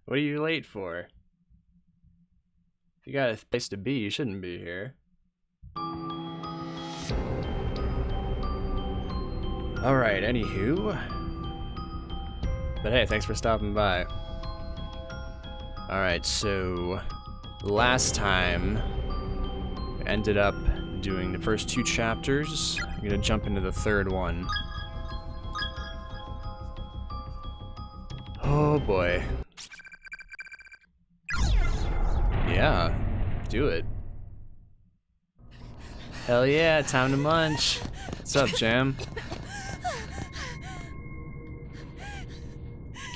What are you late for? If you got a place to be, you shouldn't be here. Alright, anywho. But hey, thanks for stopping by. Alright, so last time I ended up doing the first 2 chapters. I'm gonna jump into the 3rd one. Oh boy. Yeah, do it. Hell yeah, time to munch. What's up, Jam?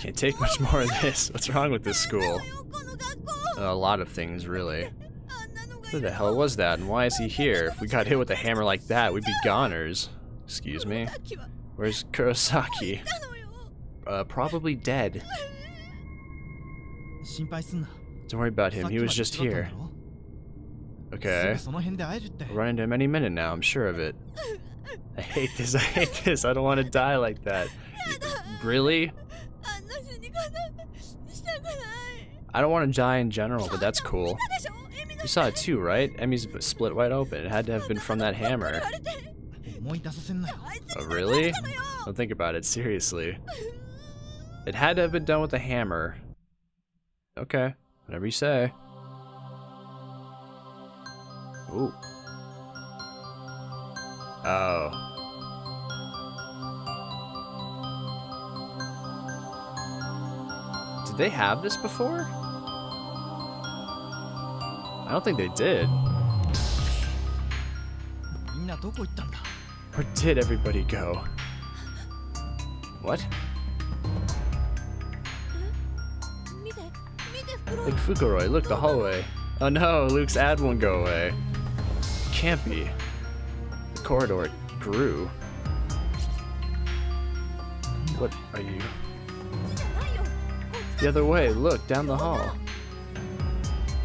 Can't take much more of this. What's wrong with this school? A lot of things, really. Who the hell was that, and why is he here? If we got hit with a hammer like that, we'd be goners. Excuse me? Where's Kurosaki? Probably dead. Don't worry about him, he was just here. Okay. We'll run into him any minute now, I'm sure of it. I hate this, I don't want to die like that. Really? I don't want to die in general, but that's cool. You saw it too, right? Emmy's split wide open. It had to have been from that hammer. Oh, really? Don't think about it, seriously. It had to have been done with a hammer. Okay, whatever you say. Ooh. Oh. Did they have this before? I don't think they did. Where did everybody go? What? Look, Fukuroi, look, the hallway. Oh no, Luke's ad won't go away. Can't be. The corridor grew. What are you? The other way, look, down the hall.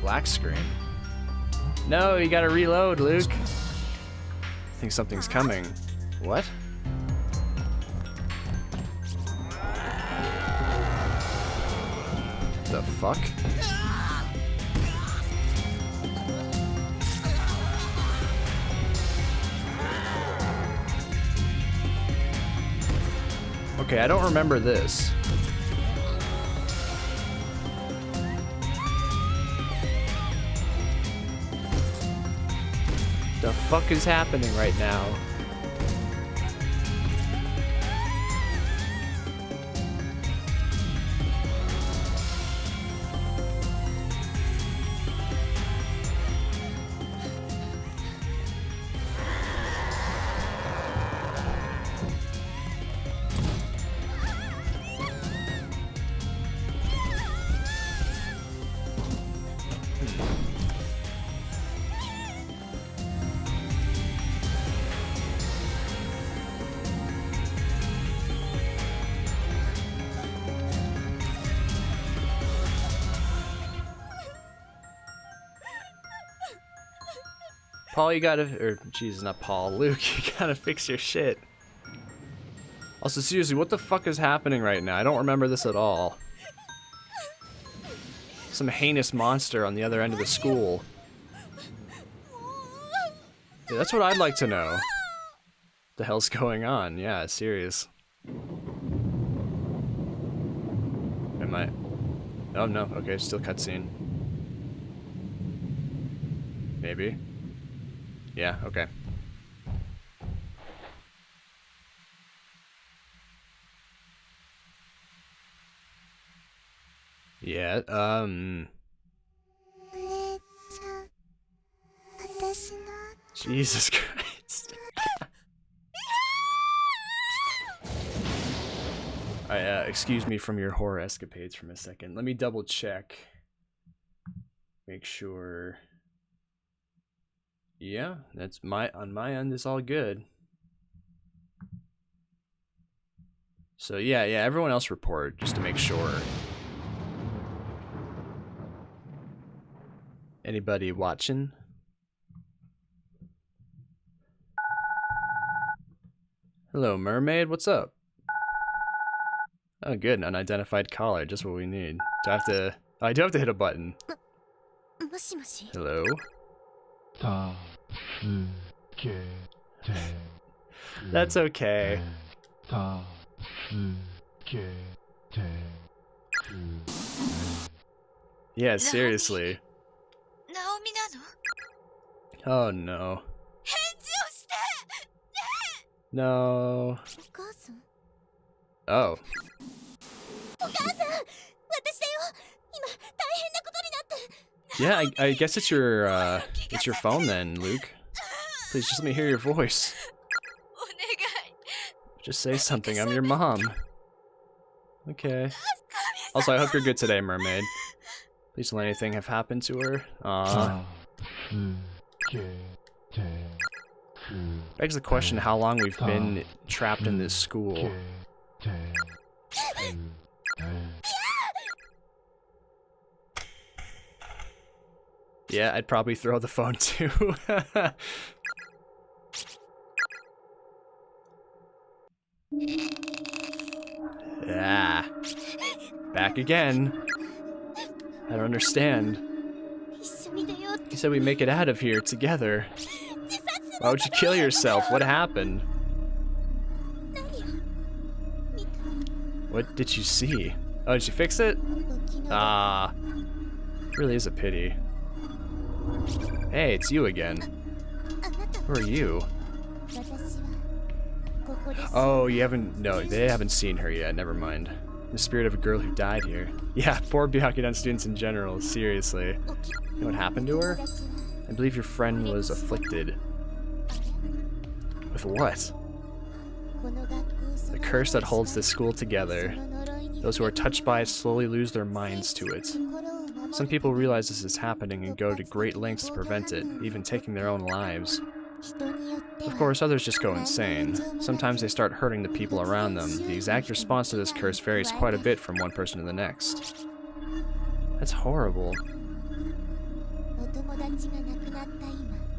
Black screen. No, you gotta reload, Luke. I think something's coming. What? The fuck? Okay, I don't remember this. The fuck is happening right now? Paul, you gotta, or Jesus, not Paul, Luke, you gotta fix your shit. Also, seriously, what the fuck is happening right now? I don't remember this at all. Some heinous monster on the other end of the school. Yeah, that's what I'd like to know. What the hell's going on? Yeah, serious. Am I? Oh no, okay, still cutscene. Maybe. Yeah, okay. Yeah, Jesus Christ. Alright, excuse me from your horror escapades for a second. Let me double check. Make sure. Yeah, that's on my end, it's all good. So yeah, everyone else report just to make sure. Anybody watching? Hello, mermaid, what's up? Oh, good. An unidentified caller. Just what we need. Do I have to... Oh, I do have to hit a button. Hello? That's okay. Yeah, seriously. Oh, no. No. Oh. Yeah, I guess it's your phone then, Luke. Please just let me hear your voice. Just say something, I'm your mom. Okay. Also, I hope you're good today, mermaid. Please don't let anything have happened to her. Aww. Begs the question how long we've been trapped in this school. Yeah, I'd probably throw the phone too. Yeah. Back again. I don't understand. He said we make it out of here together. Why would you kill yourself? What happened? What did you see? Oh, did you fix it? Ah. Really is a pity. Hey, it's you again. Who are you? Oh, you haven't... No, they haven't seen her yet. Never mind. The spirit of a girl who died here. Yeah, poor Byakudan students in general. Seriously. You know what happened to her? I believe your friend was afflicted. With what? The curse that holds this school together. Those who are touched by it slowly lose their minds to it. Some people realize this is happening and go to great lengths to prevent it, even taking their own lives. Of course, others just go insane. Sometimes they start hurting the people around them. The exact response to this curse varies quite a bit from one person to the next. That's horrible.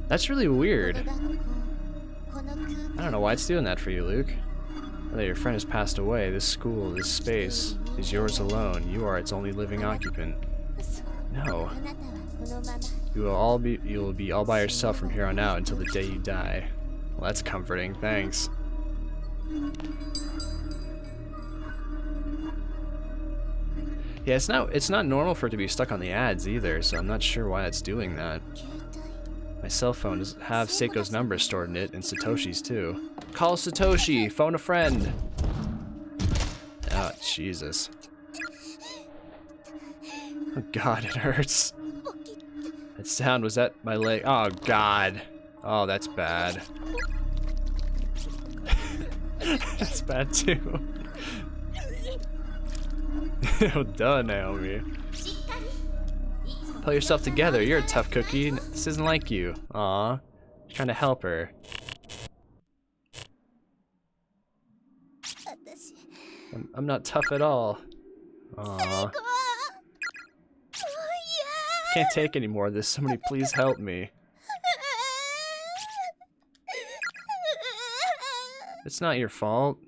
That's really weird. I don't know why it's doing that for you, Luke. Now that your friend has passed away, this school, this space, is yours alone. You are its only living occupant. No. You'll be all by yourself from here on out until the day you die. Well, that's comforting. Thanks. Yeah, it's not normal for it to be stuck on the ads either, so I'm not sure why it's doing that. My cell phone does have Seiko's number stored in it, and Satoshi's too. Call Satoshi! Phone a friend! Oh, Jesus. Oh god, it hurts. That sound was at my leg. Oh god. Oh, that's bad. That's bad too. Oh, duh, Naomi. Pull yourself together. You're a tough cookie. This isn't like you. Aw. Trying to help her. I'm not tough at all. Aw. Can't take any more of this. Somebody please help me. It's not your fault.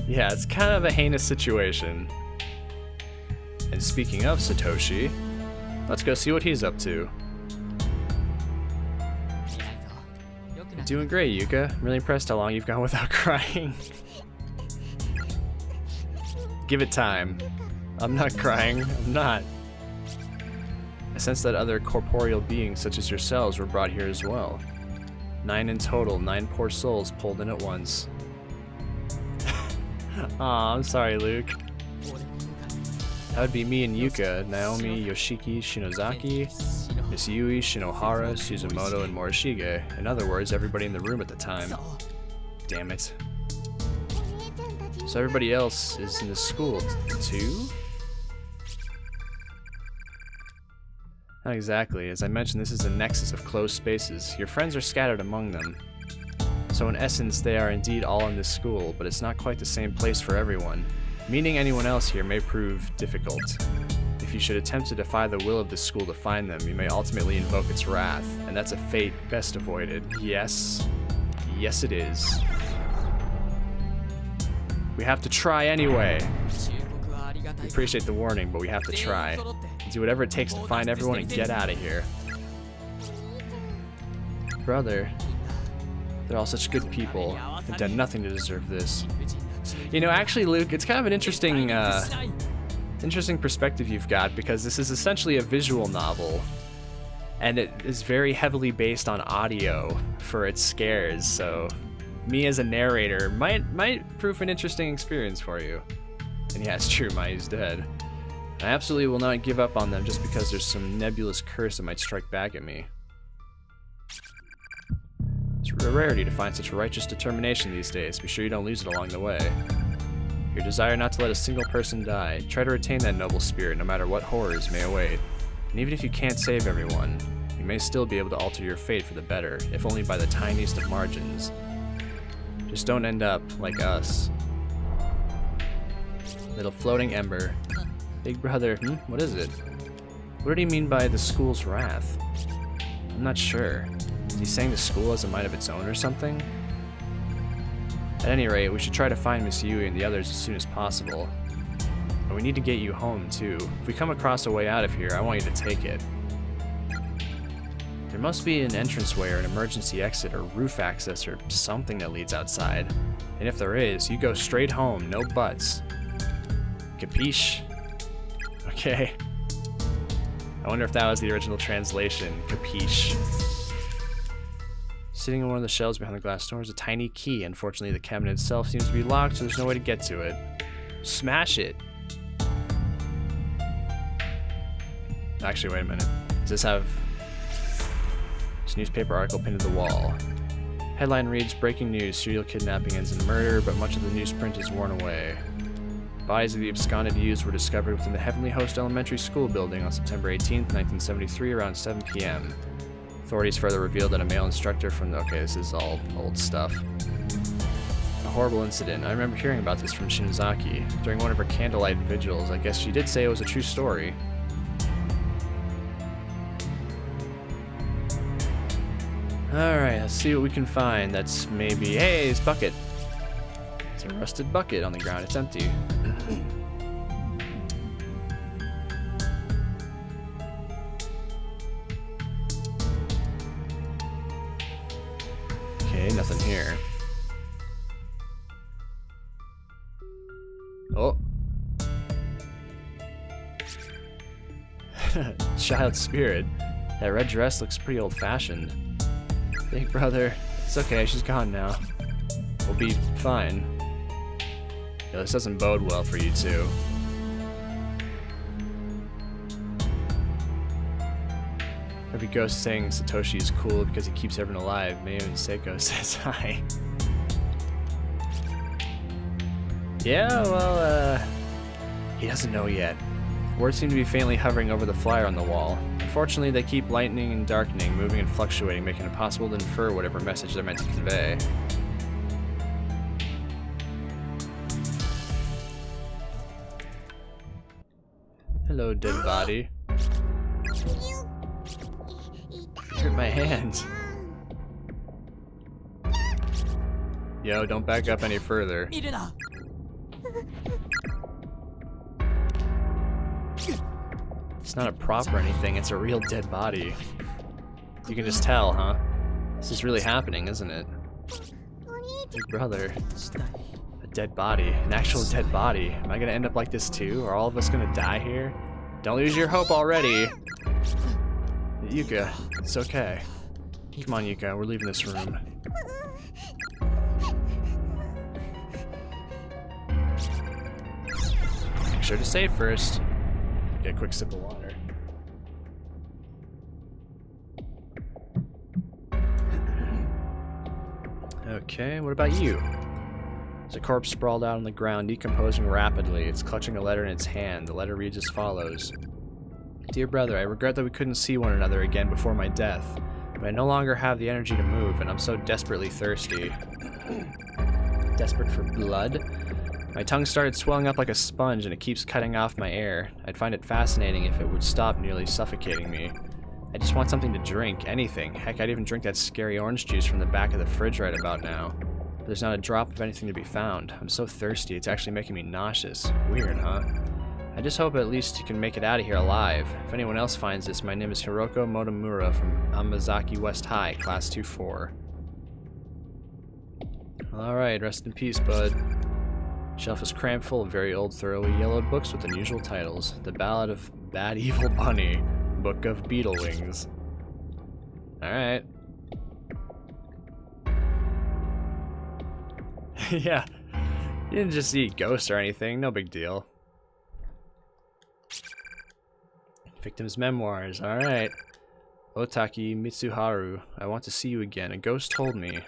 Yeah, it's kind of a heinous situation. And speaking of Satoshi, let's go see what he's up to. You're doing great, Yuka. I'm really impressed how long you've gone without crying. Give it time. I'm not crying. I'm not. I sense that other corporeal beings such as yourselves were brought here as well. 9 in total, 9 poor souls pulled in at once. Aw, I'm sorry, Luke. That would be me and Yuka, Naomi, Yoshiki, Shinozaki, Miss Yui, Shinohara, Suzumoto, and Morishige. In other words, everybody in the room at the time. Damn it. So everybody else is in the school, too? Not exactly. As I mentioned, this is a nexus of closed spaces. Your friends are scattered among them. So in essence, they are indeed all in this school, but it's not quite the same place for everyone. Meeting anyone else here may prove difficult. If if you should attempt to defy the will of this school to find them, you may ultimately invoke its wrath, and that's a fate best avoided. Yes. Yes, it is. We have to try anyway. We appreciate the warning, but we have to try. Do whatever it takes to find everyone and get out of here. Brother, they're all such good people. They've done nothing to deserve this. You know, actually, Luke, it's kind of an interesting, interesting perspective you've got, because this is essentially a visual novel, and it is very heavily based on audio for its scares. So, me as a narrator might prove an interesting experience for you. And yeah, it's true, Mayu's dead. I absolutely will not give up on them just because there's some nebulous curse that might strike back at me. It's a rarity to find such righteous determination these days. Be sure you don't lose it along the way. Your desire not to let a single person die. Try to retain that noble spirit no matter what horrors may await. And even if you can't save everyone, you may still be able to alter your fate for the better, if only by the tiniest of margins. Just don't end up like us. Little floating ember. Big brother, what is it? What did he mean by the school's wrath? I'm not sure. Is he saying the school has a mind of its own or something? At any rate, we should try to find Miss Yui and the others as soon as possible. And we need to get you home, too. If we come across a way out of here, I want you to take it. There must be an entranceway or an emergency exit or roof access or something that leads outside. And if there is, you go straight home, no buts. Capiche? Okay. I wonder if that was the original translation. Capiche. Sitting on one of the shelves behind the glass door is a tiny key. Unfortunately, the cabinet itself seems to be locked, so there's no way to get to it. Smash it! Actually, wait a minute. Does this have this newspaper article pinned to the wall? Headline reads, "Breaking news, serial kidnapping ends in murder, but much of the newsprint is worn away. Bodies of the absconded youths were discovered within the Heavenly Host Elementary School building on September 18th, 1973, around 7 p.m. Authorities further revealed that a male instructor from the... Okay, this is all old stuff. A horrible incident. I remember hearing about this from Shinzaki during one of her candlelight vigils. I guess she did say it was a true story. Alright, let's see what we can find. That's maybe... Hey, it's bucket. It's a rusted bucket on the ground. It's empty. Okay, nothing here. Oh. Child spirit. That red dress looks pretty old-fashioned. Big brother. It's okay, she's gone now. We'll be fine. Yeah, this doesn't bode well for you two. Every ghost saying Satoshi is cool because he keeps everyone alive. Mayo and Seiko says hi. Yeah, well, he doesn't know yet. Words seem to be faintly hovering over the flyer on the wall. Unfortunately, they keep lightening and darkening, moving and fluctuating, making it impossible to infer whatever message they're meant to convey. Hello, dead body. Hurt my hand. Yo, don't back up any further. It's not a prop or anything, it's a real dead body. You can just tell, huh? This is really happening, isn't it? Big brother. A dead body. An actual dead body. Am I gonna end up like this too? Are all of us gonna die here? Don't lose your hope already! Yuka, it's okay. Come on, Yuka, we're leaving this room. Make sure to save first. Get a quick sip of water. Okay, what about you? There's a corpse sprawled out on the ground, decomposing rapidly. It's clutching a letter in its hand. The letter reads as follows. Dear brother, I regret that we couldn't see one another again before my death, but I no longer have the energy to move, and I'm so desperately thirsty. Desperate for blood? My tongue started swelling up like a sponge and it keeps cutting off my air. I'd find it fascinating if it would stop nearly suffocating me. I just want something to drink, anything. Heck, I'd even drink that scary orange juice from the back of the fridge right about now. But there's not a drop of anything to be found. I'm so thirsty, it's actually making me nauseous. Weird, huh? I just hope at least you can make it out of here alive. If anyone else finds this, my name is Hiroko Motomura from Amazaki West High, Class 2-4. Alright, rest in peace, bud. Shelf is crammed full of very old, thoroughly yellowed books with unusual titles. The Ballad of Bad Evil Bunny, Book of Beetle Wings. Alright. Yeah, you didn't just see ghosts or anything, no big deal. Victim's memoirs, alright. Otaki Mitsuharu, I want to see you again. A ghost told me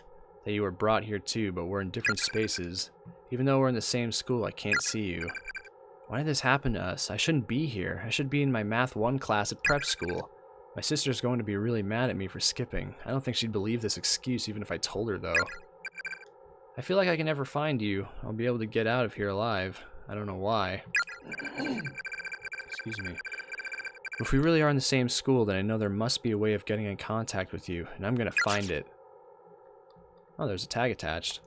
that you were brought here too, but we're in different spaces. Even though we're in the same school, I can't see you. Why did this happen to us? I shouldn't be here. I should be in my Math 1 class at prep school. My sister's going to be really mad at me for skipping. I don't think she'd believe this excuse even if I told her though. I feel like I can never find you. I'll be able to get out of here alive. I don't know why. Excuse me. If we really are in the same school, then I know there must be a way of getting in contact with you, and I'm gonna find it. Oh, there's a tag attached.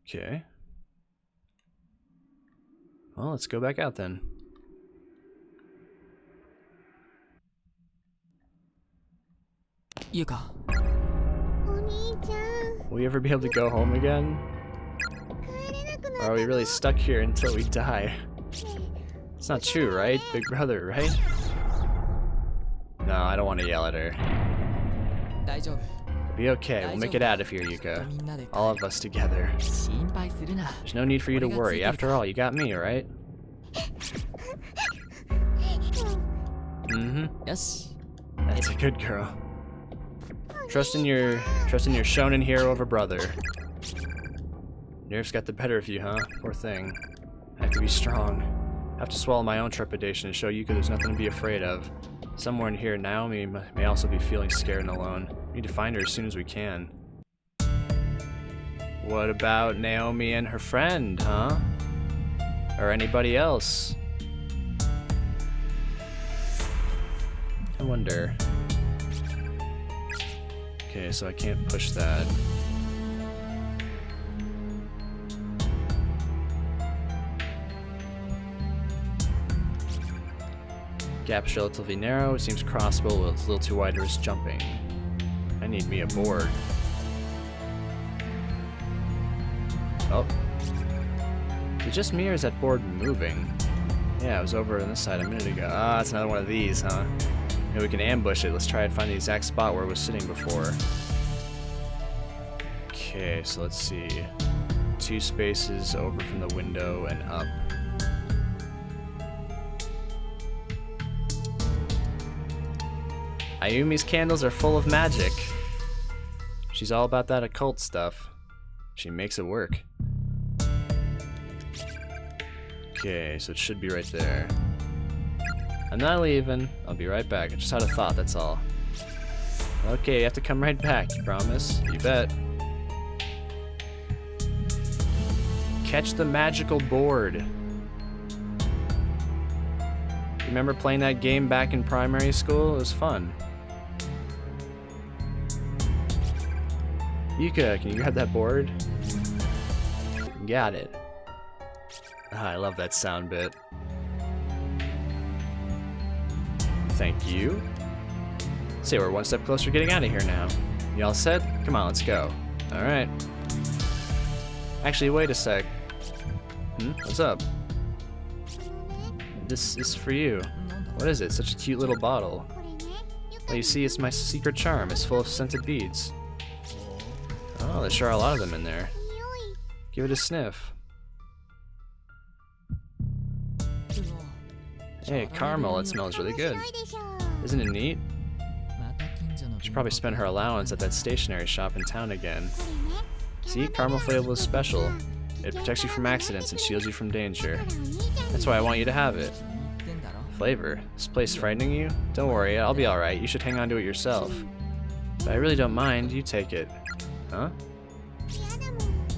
Okay. Well, let's go back out then. Yuka. Will we ever be able to go home again? Or are we really stuck here until we die? It's not true, right? Big brother, right? No, I don't want to yell at her. It'll be okay. We'll make it out of here, Yuka. All of us together. There's no need for you to worry. After all, you got me, right? Mm-hmm. Yes. That's a good girl. Trust in your shonen hero over brother. Nerves got the better of you, huh? Poor thing. I have to be strong. I have to swallow my own trepidation and show Yuka there's nothing to be afraid of. Somewhere in here, Naomi may also be feeling scared and alone. We need to find her as soon as we can. What about Naomi and her friend, huh? Or anybody else? I wonder. Okay, so I can't push that. Gap's relatively narrow, it seems crossable, but it's a little too wide to risk jumping. I need me a board. Oh. Is it just me or is that board moving? Yeah, it was over on this side a minute ago. Ah, it's another one of these, huh? Maybe we can ambush it. Let's try and find the exact spot where it was sitting before. Okay, so let's see. 2 spaces over from the window and up. Ayumi's candles are full of magic. She's all about that occult stuff. She makes it work. Okay, so it should be right there. I'm not leaving. I'll be right back. I just had a thought, that's all. Okay, you have to come right back, you promise? You bet. Catch the magical board. Remember playing that game back in primary school? It was fun. Yuka, can you grab that board? Got it. Ah, I love that sound bit. Thank you. Say, we're one step closer to getting out of here now. You all set? Come on, let's go. Alright. Actually, wait a sec. What's up? This is for you. What is it? Such a cute little bottle. Well, you see, it's my secret charm. It's full of scented beads. Oh, there sure are a lot of them in there. Give it a sniff. Hey, caramel, it smells really good. Isn't it neat? Should probably spend her allowance at that stationery shop in town again. See, caramel flavor is special. It protects you from accidents and shields you from danger. That's why I want you to have it. Flavor? This place frightening you? Don't worry, I'll be alright. You should hang on to it yourself. But I really don't mind. You take it. Huh?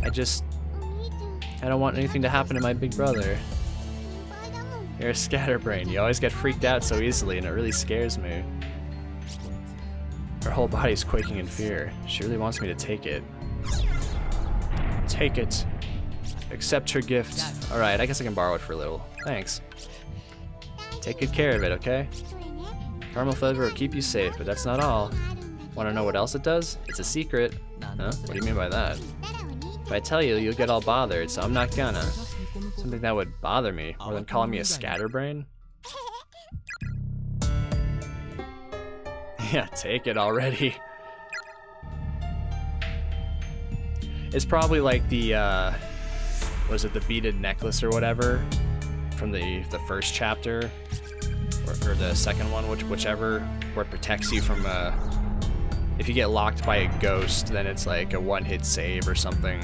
I don't want anything to happen to my big brother. You're a scatterbrain. You always get freaked out so easily, and it really scares me. Her whole body's quaking in fear. She really wants me to take it. Take it. Accept her gift. Alright, I guess I can borrow it for a little. Thanks. Take good care of it, okay? Caramel flavor will keep you safe, but that's not all. Want to know what else it does? It's a secret. Huh? What do you mean by that? If I tell you, you'll get all bothered, so I'm not gonna. Something that would bother me, more than calling me a scatterbrain? Yeah, take it already. It's probably like the, was it the beaded necklace or whatever? From the first chapter? Or the second one, whichever, where it protects you from, if you get locked by a ghost, then it's like a one-hit save or something.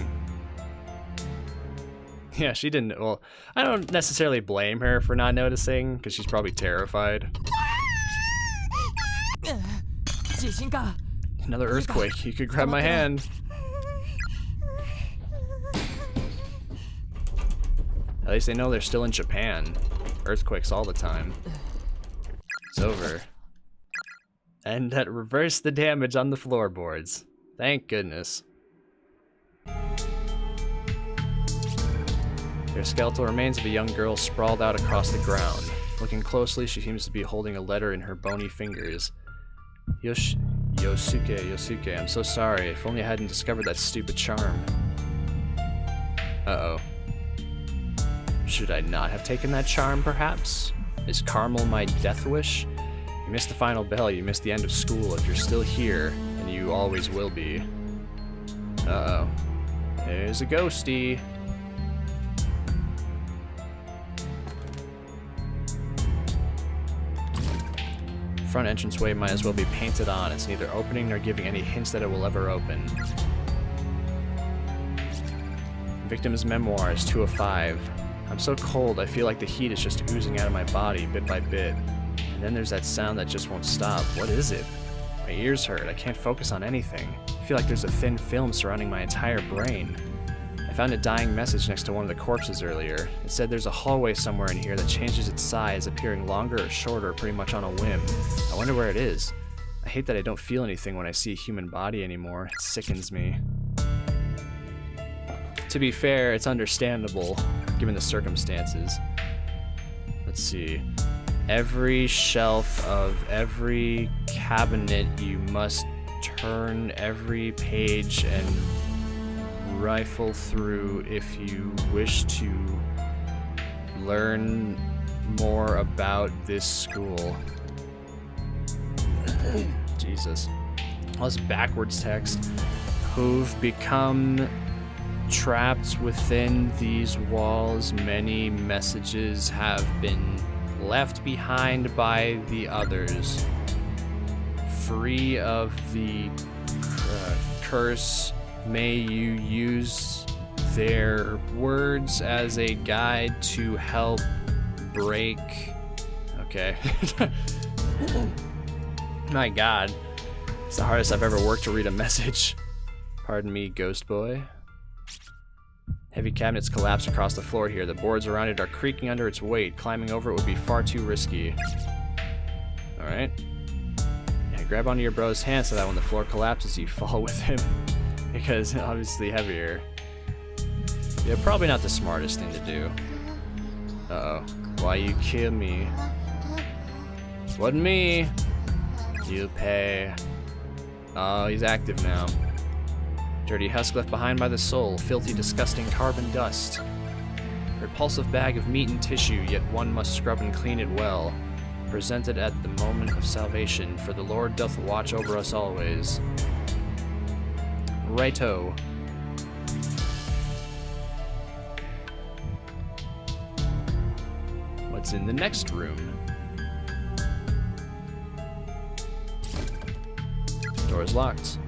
Yeah, she didn't, well, I don't necessarily blame her for not noticing, because she's probably terrified. Another earthquake, you could grab my hand. At least they know they're still in Japan. Earthquakes all the time. It's over. And that reversed the damage on the floorboards. Thank goodness. There are skeletal remains of a young girl sprawled out across the ground. Looking closely, she seems to be holding a letter in her bony fingers. Yosuke, I'm so sorry. If only I hadn't discovered that stupid charm. Uh-oh. Should I not have taken that charm, perhaps? Is caramel my death wish? You missed the final bell, you missed the end of school. If you're still here, and you always will be. Uh-oh. There's a ghosty. Front entranceway might as well be painted on. It's neither opening nor giving any hints that it will ever open. Victim's memoirs, 2 of 5. I'm so cold, I feel like the heat is just oozing out of my body bit by bit. And then there's that sound that just won't stop. What is it? My ears hurt, I can't focus on anything. I feel like there's a thin film surrounding my entire brain. I found a dying message next to one of the corpses earlier. It said there's a hallway somewhere in here that changes its size, appearing longer or shorter pretty much on a whim. I wonder where it is. I hate that I don't feel anything when I see a human body anymore. It sickens me. To be fair, it's understandable, given the circumstances. Let's see. Every shelf of every cabinet, you must turn every page and rifle through if you wish to learn more about this school. Jesus. All this backwards text. Who've become trapped within these walls, many messages have been left behind by the others. Free of the curse, may you use their words as a guide to help break. Okay. My God. It's the hardest I've ever worked to read a message. Pardon me, ghost boy. Heavy cabinets collapse across the floor here. The boards around it are creaking under its weight. Climbing over it would be far too risky. Alright. Yeah, grab onto your bro's hand so that when the floor collapses, you fall with him. Because obviously heavier. Yeah, probably not the smartest thing to do. Uh-oh. Why you kill me? Wasn't me. You pay. Oh, he's active now. Dirty husk left behind by the soul, filthy, disgusting carbon dust. A repulsive bag of meat and tissue, yet one must scrub and clean it well. Presented at the moment of salvation, for the Lord doth watch over us always. Righto. What's in the next room? Door is locked.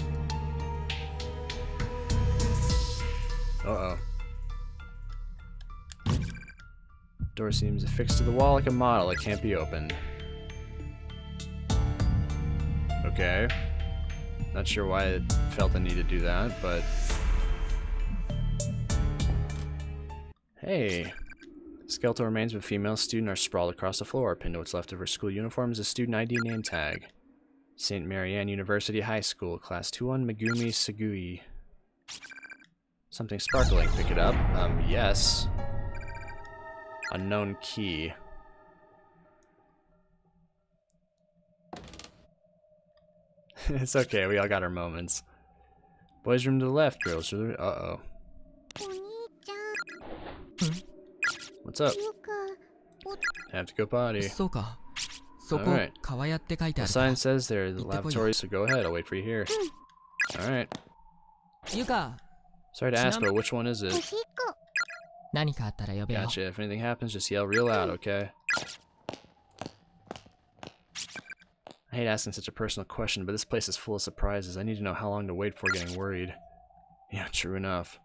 Uh-oh. Door seems affixed to the wall like a model. It can't be opened. Okay. Not sure why it felt the need to do that, but... Hey. Skeletal remains of a female student are sprawled across the floor. Pinned to what's left of her school uniform is a student ID name tag. St. Marianne University High School, Class 2-1 Megumi Sugui. Something sparkling. Pick it up. Yes. Unknown key. It's okay, we all got our moments. Boys' room to the left, girls to the... Uh-oh. What's up? Have to go potty. Alright. The sign says there are the lavatories, so go ahead, I'll wait for you here. Alright. Sorry to ask, but which one is it? Gotcha, if anything happens, just yell real loud, okay? I hate asking such a personal question, but this place is full of surprises. I need to know how long to wait before getting worried. Yeah, true enough.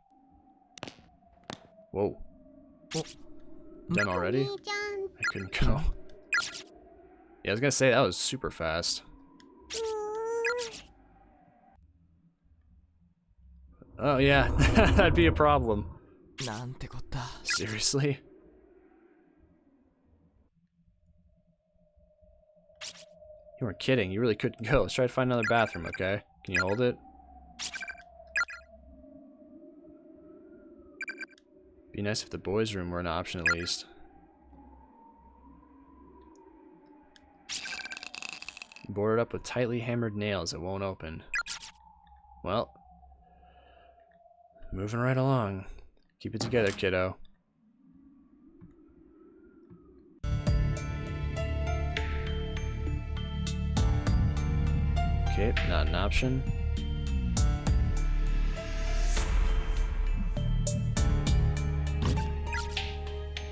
Whoa. Done already? I couldn't go. Yeah, I was gonna say, that was super fast. Oh yeah, that'd be a problem. Seriously? You weren't kidding, you really couldn't go. Let's try to find another bathroom, okay? Can you hold it? Be nice if the boys' room were an option at least. Boarded up with tightly hammered nails, it won't open. Well, moving right along. Keep it together, kiddo. Okay, not an option.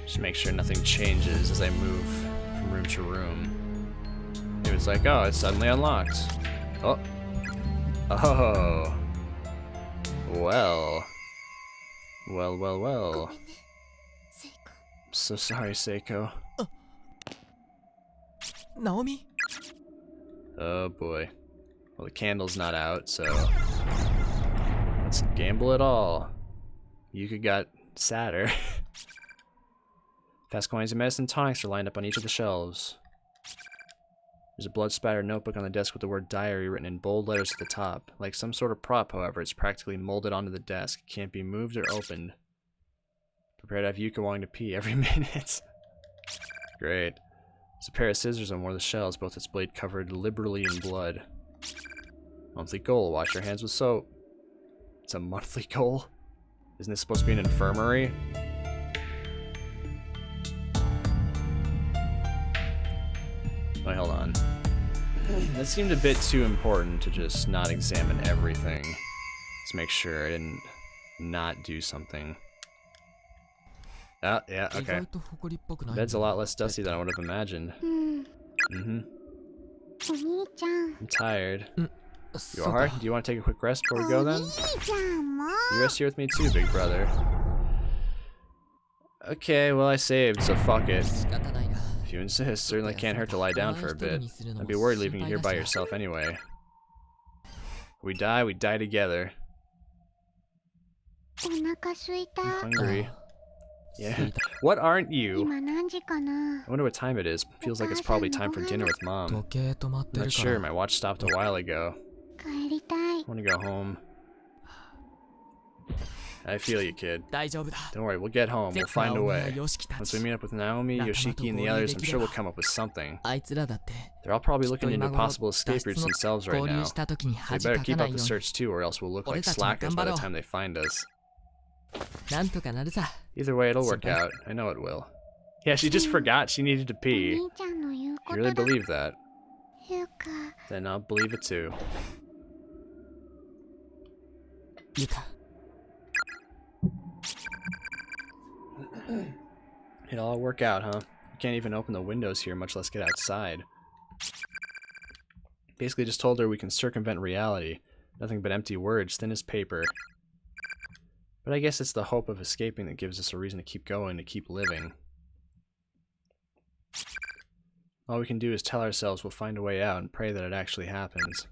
Just make sure nothing changes as I move from room to room. It was like, oh, it's suddenly unlocked. Oh. Oh. Well. Well. I'm so sorry, Seiko. Naomi? Oh boy. Well, the candle's not out, so let's gamble it all. Yuka got sadder. Fast coins and medicine tonics are lined up on each of the shelves. There's a blood-spattered notebook on the desk with the word diary written in bold letters at the top. Like some sort of prop, however, it's practically molded onto the desk. It can't be moved or opened. Prepare to have Yuka wanting to pee every minute. Great. There's a pair of scissors on one of the shelves, both its blade covered liberally in blood. Monthly goal, wash your hands with soap. It's a monthly goal? Isn't this supposed to be an infirmary? Wait, hold on. That seemed a bit too important to just not examine everything. Let's make sure I didn't not do something. Ah, yeah, okay. Bed's a lot less dusty than I would have imagined. I'm tired. You are? Do you want to take a quick rest before we go then? You rest here with me too, big brother. Okay, well I saved, so fuck it. If you insist, certainly can't hurt to lie down for a bit. I'd be worried leaving you here by yourself anyway. We die together. I'm hungry. Yeah. What aren't you? I wonder what time it is. Feels like it's probably time for dinner with Mom. I'm not sure, my watch stopped a while ago. I want to go home. I feel you, kid. Don't worry, we'll get home. We'll find a way. Once we meet up with Naomi, Yoshiki, and the others, I'm sure we'll come up with something. They're all probably looking into possible escape routes themselves right now. So we better keep up the search too, or else we'll look like slackers by the time they find us. Either way, it'll work out. I know it will. Yeah, she just forgot she needed to pee. You really believe that? Then I'll believe it too. It'll all work out, huh? You can't even open the windows here, much less get outside. Basically just told her we can circumvent reality. Nothing but empty words, thin as paper. But I guess it's the hope of escaping that gives us a reason to keep going, to keep living. All we can do is tell ourselves we'll find a way out and pray that it actually happens.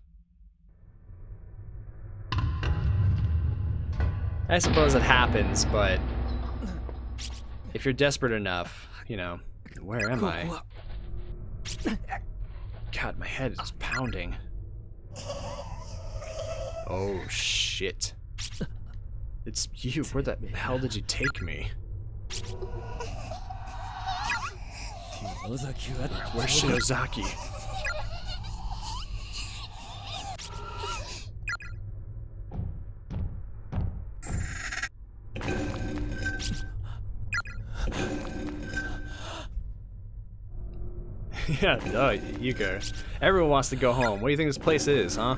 I suppose it happens, but If you're desperate enough, you know. Where am I? God, my head is pounding. Oh, shit. It's you. Where the hell did you take me? Where's Shinozaki? Yeah, no, Yuka. Everyone wants to go home. What do you think this place is, huh?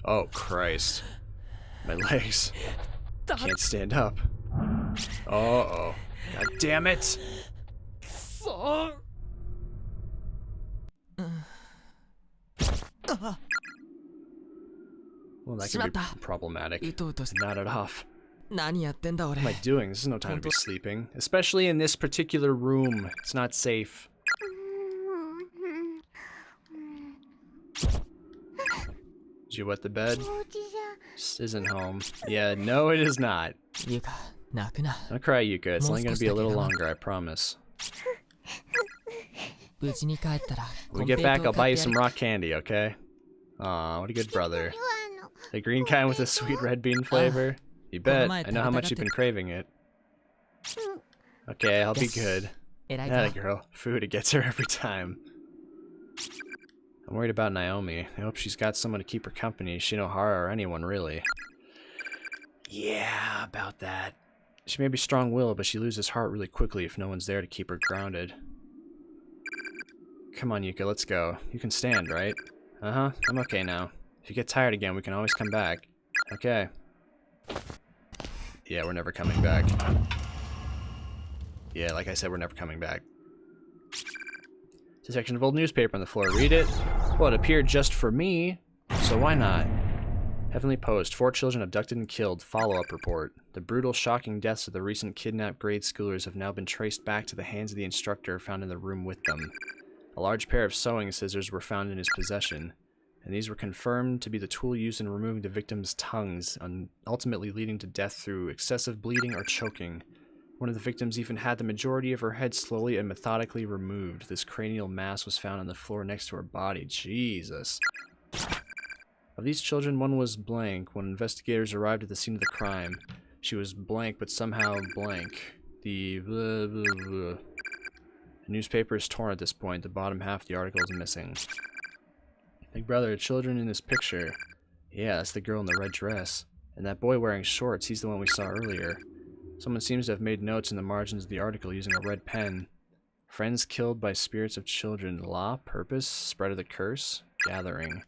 Oh, Christ. My legs. Can't stand up. Uh-oh. God damn it! Well, that could be problematic. Not it off. What am I doing? This is no time to be sleeping. Especially in this particular room. It's not safe. Did you wet the bed? This isn't home. Yeah, no it is not. Don't cry, Yuka. It's only gonna be a little longer, I promise. When we get back, I'll buy you some rock candy, okay? Aw, what a good brother. The green kind with the sweet red bean flavor? You bet. I know how much you've been craving it. Okay, I'll be good. Yeah, girl. Food, it gets her every time. I'm worried about Naomi. I hope she's got someone to keep her company, Shinohara or anyone, really. Yeah, about that. She may be strong-willed, but she loses heart really quickly if no one's there to keep her grounded. Come on, Yuka, let's go. You can stand, right? Uh-huh, I'm okay now. If you get tired again, we can always come back. Okay. Yeah, we're never coming back. Yeah, like I said, we're never coming back. It's a section of old newspaper on the floor. Read it. Well, it appeared just for me, so why not? Heavenly Post. 4 children abducted and killed. Follow-up report. The brutal, shocking deaths of the recent kidnapped grade schoolers have now been traced back to the hands of the instructor found in the room with them. A large pair of sewing scissors were found in his possession, and these were confirmed to be the tool used in removing the victims' tongues, ultimately leading to death through excessive bleeding or choking. One of the victims even had the majority of her head slowly and methodically removed. This cranial mass was found on the floor next to her body. Jesus. Of these children, one was blank. When investigators arrived at the scene of the crime, she was blank, but somehow blank. The newspaper is torn at this point. The bottom half of the article is missing. Big brother, children in this picture. Yeah, that's the girl in the red dress. And that boy wearing shorts, he's the one we saw earlier. Someone seems to have made notes in the margins of the article using a red pen. Friends killed by spirits of children. Law, purpose, spread of the curse, gathering.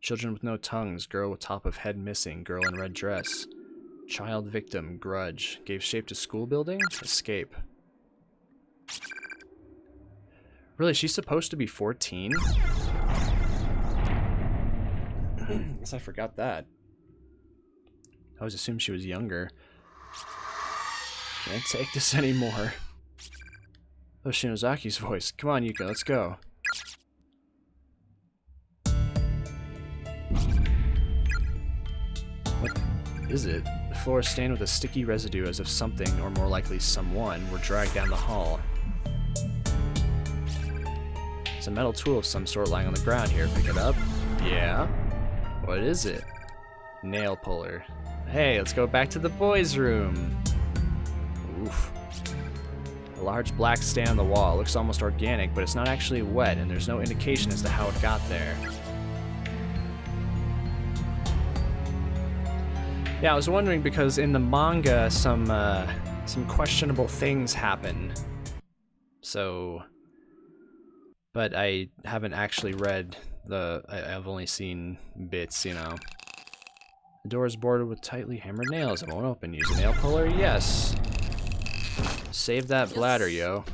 Children with no tongues, girl with top of head missing, girl in red dress. Child victim, grudge. Gave shape to school building, escape. Really, she's supposed to be 14? Guess I forgot that. I always assumed she was younger. Can't take this anymore. Oh, Shinozaki's voice. Come on, Yuka, let's go. What is it? The floor is stained with a sticky residue as if something, or more likely someone, were dragged down the hall. It's a metal tool of some sort lying on the ground here. Pick it up. Yeah. What is it? Nail puller. Hey, let's go back to the boys' room. Oof. A large black stain on the wall. It looks almost organic, but it's not actually wet, and there's no indication as to how it got there. Yeah, I was wondering because in the manga, some questionable things happen. So, but I haven't actually read I've only seen bits, you know. The door is boarded with tightly hammered nails. It won't open. Use a nail puller? Yes. Save that bladder, yo.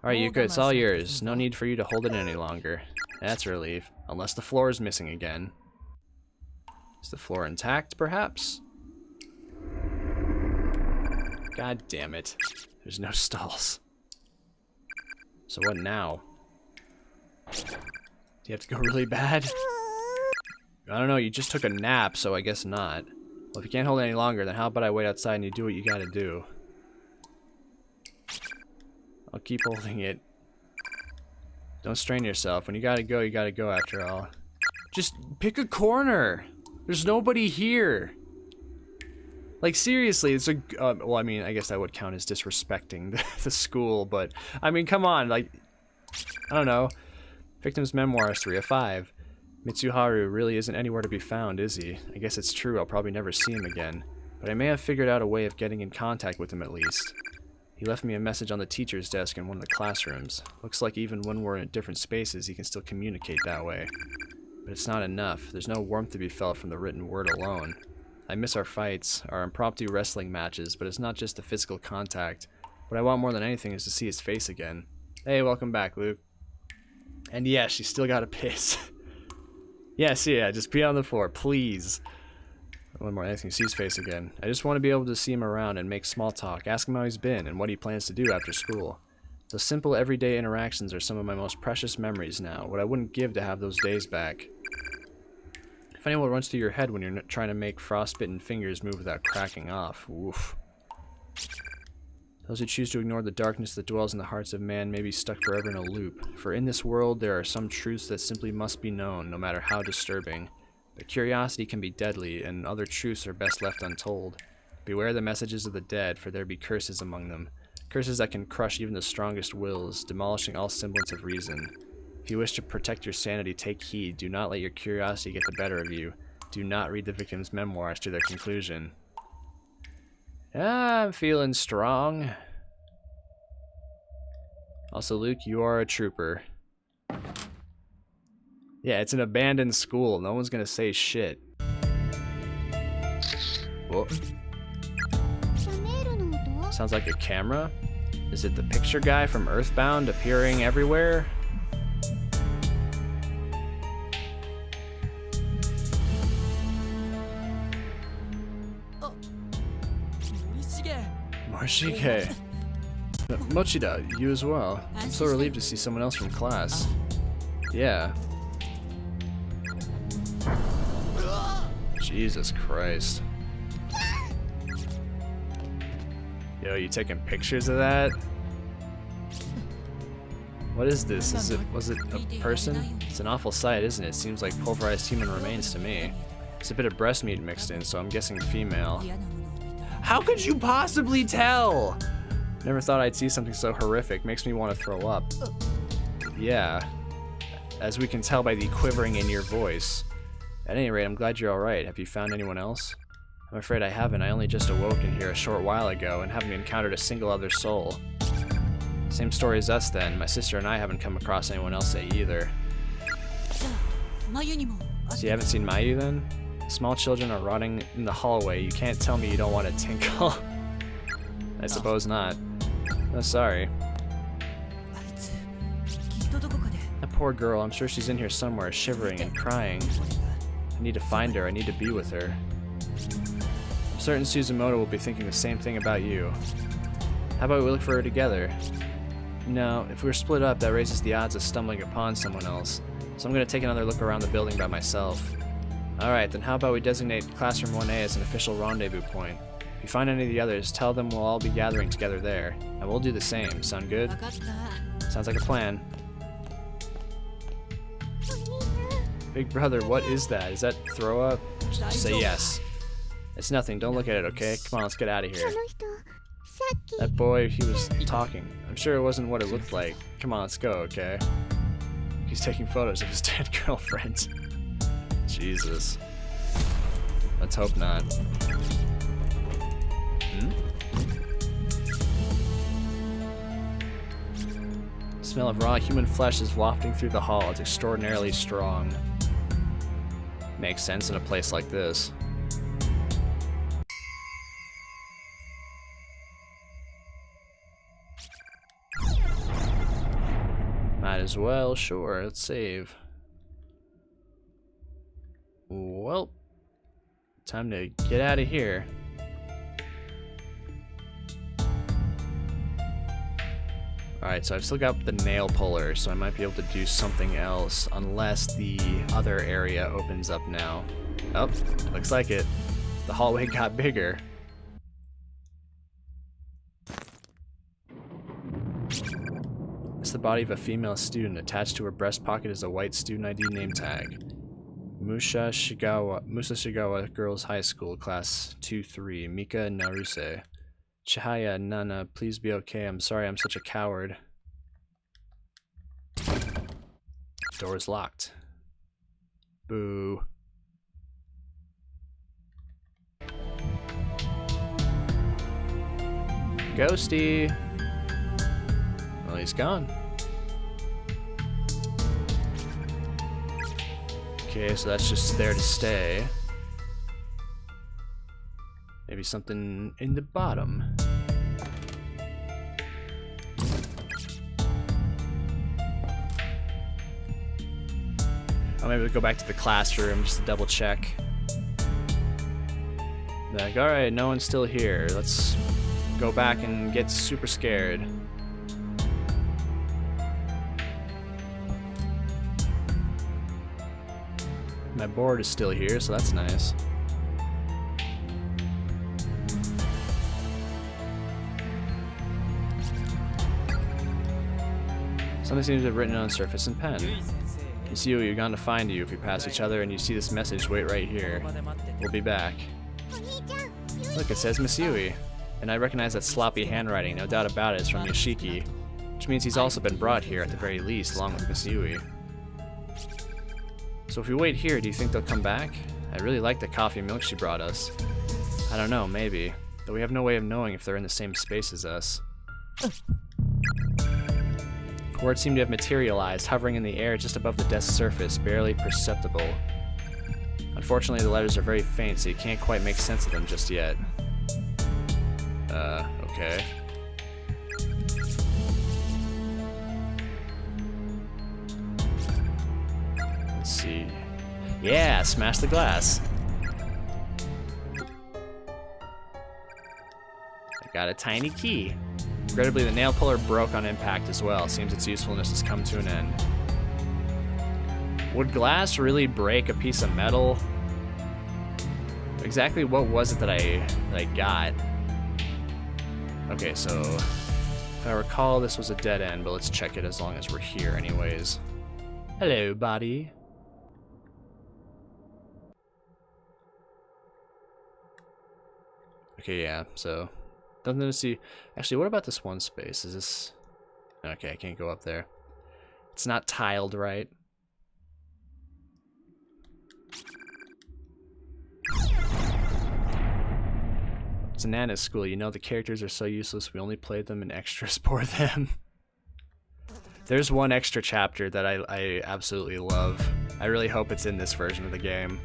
Alright, Yuka, it's all yours. No need for you to hold it any longer. That's a relief. Unless the floor is missing again. Is the floor intact, perhaps? God damn it. There's no stalls. So what now? Do you have to go really bad? I don't know, you just took a nap, so I guess not. Well, if you can't hold it any longer, then how about I wait outside and you do what you gotta do? I'll keep holding it. Don't strain yourself. When you gotta go after all. Just pick a corner. There's nobody here. Like, seriously, it's a... well, I mean, I guess that would count as disrespecting the school, but... I mean, come on, like... I don't know. Victim's Memoirs 3 of 5. Mitsuharu really isn't anywhere to be found, is he? I guess it's true, I'll probably never see him again. But I may have figured out a way of getting in contact with him at least. He left me a message on the teacher's desk in one of the classrooms. Looks like even when we're in different spaces, he can still communicate that way. But it's not enough. There's no warmth to be felt from the written word alone. I miss our fights, our impromptu wrestling matches, but it's not just the physical contact. What I want more than anything is to see his face again. Hey, welcome back, Luke. And yeah, she's still got to piss. Yes, yeah, just pee on the floor, please. One more than anything, see his face again. I just want to be able to see him around and make small talk, ask him how he's been and what he plans to do after school. Those simple everyday interactions are some of my most precious memories now, what I wouldn't give to have those days back. If anyone runs through your head when you're trying to make frostbitten fingers move without cracking off, oof. Those who choose to ignore the darkness that dwells in the hearts of man may be stuck forever in a loop, for in this world there are some truths that simply must be known, no matter how disturbing. But curiosity can be deadly, and other truths are best left untold. Beware the messages of the dead, for there be curses among them. Curses that can crush even the strongest wills, demolishing all semblance of reason. If you wish to protect your sanity, take heed. Do not let your curiosity get the better of you. Do not read the victim's memoirs to their conclusion. I'm feeling strong. Also, Luke, you are a trooper. Yeah, it's an abandoned school. No one's gonna say shit. Whoa. Sounds like a camera? Is it the picture guy from Earthbound appearing everywhere? Morishige. Mochida, you as well. I'm so relieved to see someone else from class. Yeah. Jesus Christ. Yo, you taking pictures of that? What is this? Was it a person? It's an awful sight, isn't it? Seems like pulverized human remains to me. There's a bit of breast meat mixed in, so I'm guessing female. How could you possibly tell? Never thought I'd see something so horrific. Makes me want to throw up. Yeah. As we can tell by the quivering in your voice. At any rate, I'm glad you're alright. Have you found anyone else? I'm afraid I haven't. I only just awoke in here a short while ago and haven't encountered a single other soul. Same story as us then. My sister and I haven't come across anyone else either. So you haven't seen Mayu then? Small children are rotting in the hallway. You can't tell me you don't want to tinkle. I suppose not. Oh, sorry. That poor girl, I'm sure she's in here somewhere, shivering and crying. I need to find her. I need to be with her. I'm certain Suzumoto will be thinking the same thing about you. How about we look for her together? No, if we're split up, that raises the odds of stumbling upon someone else. So I'm going to take another look around the building by myself. Alright, then how about we designate Classroom 1A as an official rendezvous point? If you find any of the others, tell them we'll all be gathering together there. And we'll do the same. Sound good? Sounds like a plan. Big brother, what is that? Is that throw up? Just say yes. It's nothing. Don't look at it, okay? Come on, let's get out of here. That boy, he was talking. I'm sure it wasn't what it looked like. Come on, let's go, okay? He's taking photos of his dead girlfriend. Jesus. Let's hope not. The smell of raw human flesh is wafting through the hall. It's extraordinarily strong. Makes sense in a place like this. Might as well, sure, let's save. Well, time to get out of here. Alright, so I've still got the nail puller, so I might be able to do something else, unless the other area opens up now. Oh, looks like it. The hallway got bigger. the body of a female student. Attached to her breast pocket is a white student ID name tag. Musashigawa Girls High School, Class 2-3. Mika Naruse. Chihaya, Nana, please be okay. I'm sorry I'm such a coward. Door is locked. Boo. Ghosty! Well, he's gone. Okay, so that's just there to stay. Maybe something in the bottom. Oh, maybe we'll go back to the classroom just to double check. Like, alright, no one's still here. Let's go back and get super scared. My board is still here, so that's nice. Something seems to have written on the surface in pen. Misui, you're gone to find you. If we pass each other and you see this message, wait right here. We'll be back. Look, it says Misui. And I recognize that sloppy handwriting, no doubt about it, it's from Yoshiki. Which means he's also been brought here at the very least, along with Misui. So if we wait here, do you think they'll come back? I really like the coffee milk she brought us. I don't know, maybe. Though we have no way of knowing if they're in the same space as us. Words seem to have materialized, hovering in the air just above the desk surface, barely perceptible. Unfortunately, the letters are very faint, so you can't quite make sense of them just yet. Okay. Let's see. Yeah, smash the glass. I got a tiny key. Regrettably, the nail puller broke on impact as well. Seems its usefulness has come to an end. Would glass really break a piece of metal? Exactly what was it that I got? Okay, so if I recall, this was a dead end, but let's check it as long as we're here anyways. Hello, buddy. Okay, yeah, so nothing to see. Actually, what about this one space? Is this... Okay, I can't go up there. It's not tiled right. It's a Nana's school. You know, the characters are so useless, we only played them in extras for them. There's one extra chapter that I absolutely love. I really hope it's in this version of the game,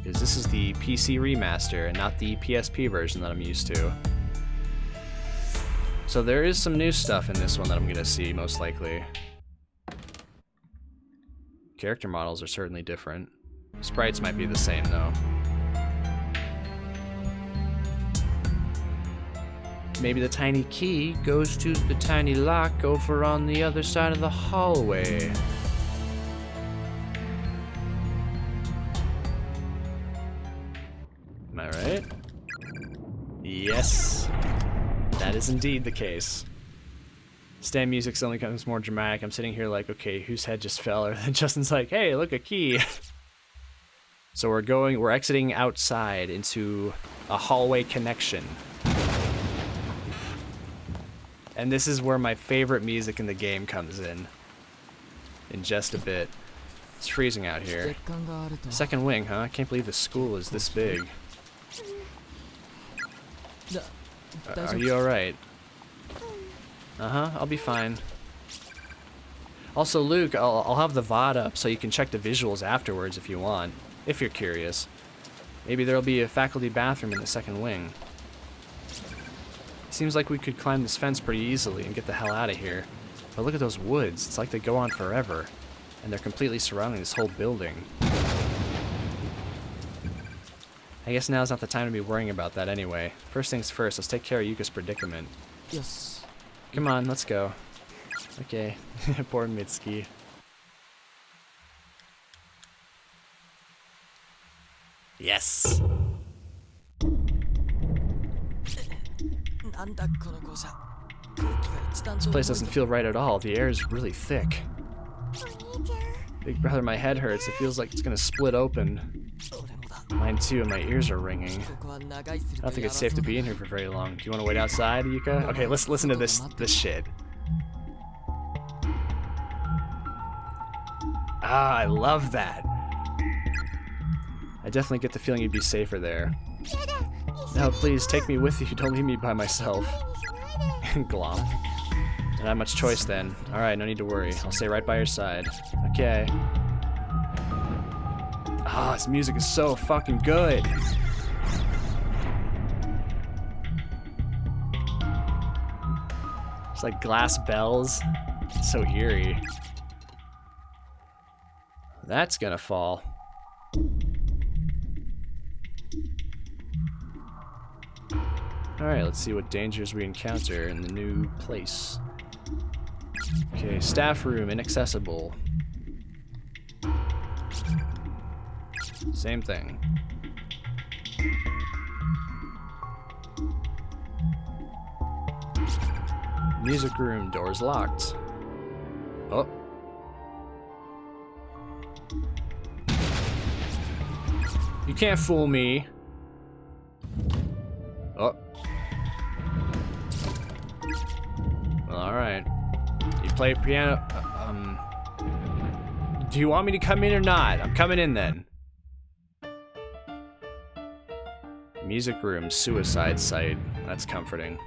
because this is the PC remaster and not the PSP version that I'm used to. So there is some new stuff in this one that I'm gonna see, most likely. Character models are certainly different. Sprites might be the same, though. Maybe the tiny key goes to the tiny lock over on the other side of the hallway. Am I right? Yes. That is indeed the case. Stand music suddenly becomes more dramatic. I'm sitting here like, okay, whose head just fell? And then Justin's like, hey, look, a key. So we're exiting outside into a hallway connection. And this is where my favorite music in the game comes in just a bit. It's freezing out here. Second wing, huh? I can't believe the school is this big. Are you alright? Uh-huh, I'll be fine. Also, Luke, I'll have the VOD up so you can check the visuals afterwards if you want, if you're curious. Maybe there'll be a faculty bathroom in the second wing. Seems like we could climb this fence pretty easily and get the hell out of here. But look at those woods. It's like they go on forever. And they're completely surrounding this whole building. I guess now's not the time to be worrying about that anyway. First things first, let's take care of Yuka's predicament. Yes. Come on, let's go. Okay. Poor Mitsuki. Yes! This place doesn't feel right at all. The air is really thick. Big brother, my head hurts. It feels like it's gonna split open. Mine too, and my ears are ringing. I don't think it's safe to be in here for very long. Do you want to wait outside, Yuka? Okay, let's listen to this shit. Ah, I love that. I definitely get the feeling you'd be safer there. No, please, take me with you. Don't leave me by myself. Glom. Don't have much choice then. Alright, no need to worry. I'll stay right by your side. Okay. Ah, this music is so fucking good. It's like glass bells. It's so eerie. That's gonna fall. Alright, let's see what dangers we encounter in the new place. Okay, staff room, inaccessible. Same thing. Music room, doors locked. Oh. You can't fool me. Oh. Well, alright. You play piano. Do you want me to come in or not? I'm coming in then. Music room, suicide site. That's comforting.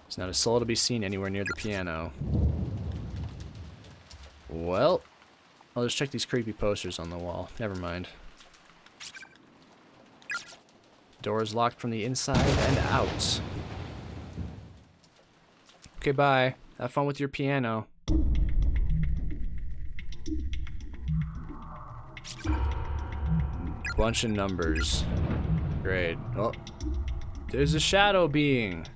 There's not a soul to be seen anywhere near the piano. Well, I'll just check these creepy posters on the wall. Never mind. Doors locked from the inside and out. Okay, bye. Have fun with your piano. Bunch of numbers. Great. Oh, there's a shadow being.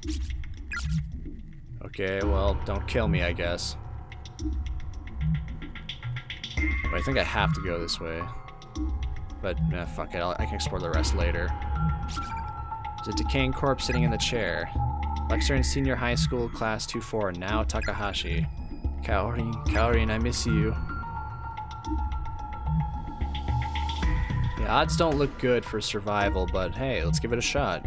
Okay, well, don't kill me, I guess. But I think I have to go this way. But, fuck it. I can explore the rest later. There's a decaying corpse sitting in the chair. Lecturer in senior high school, class 2-4, now Takahashi. Kaori, I miss you. The odds don't look good for survival, but hey, let's give it a shot.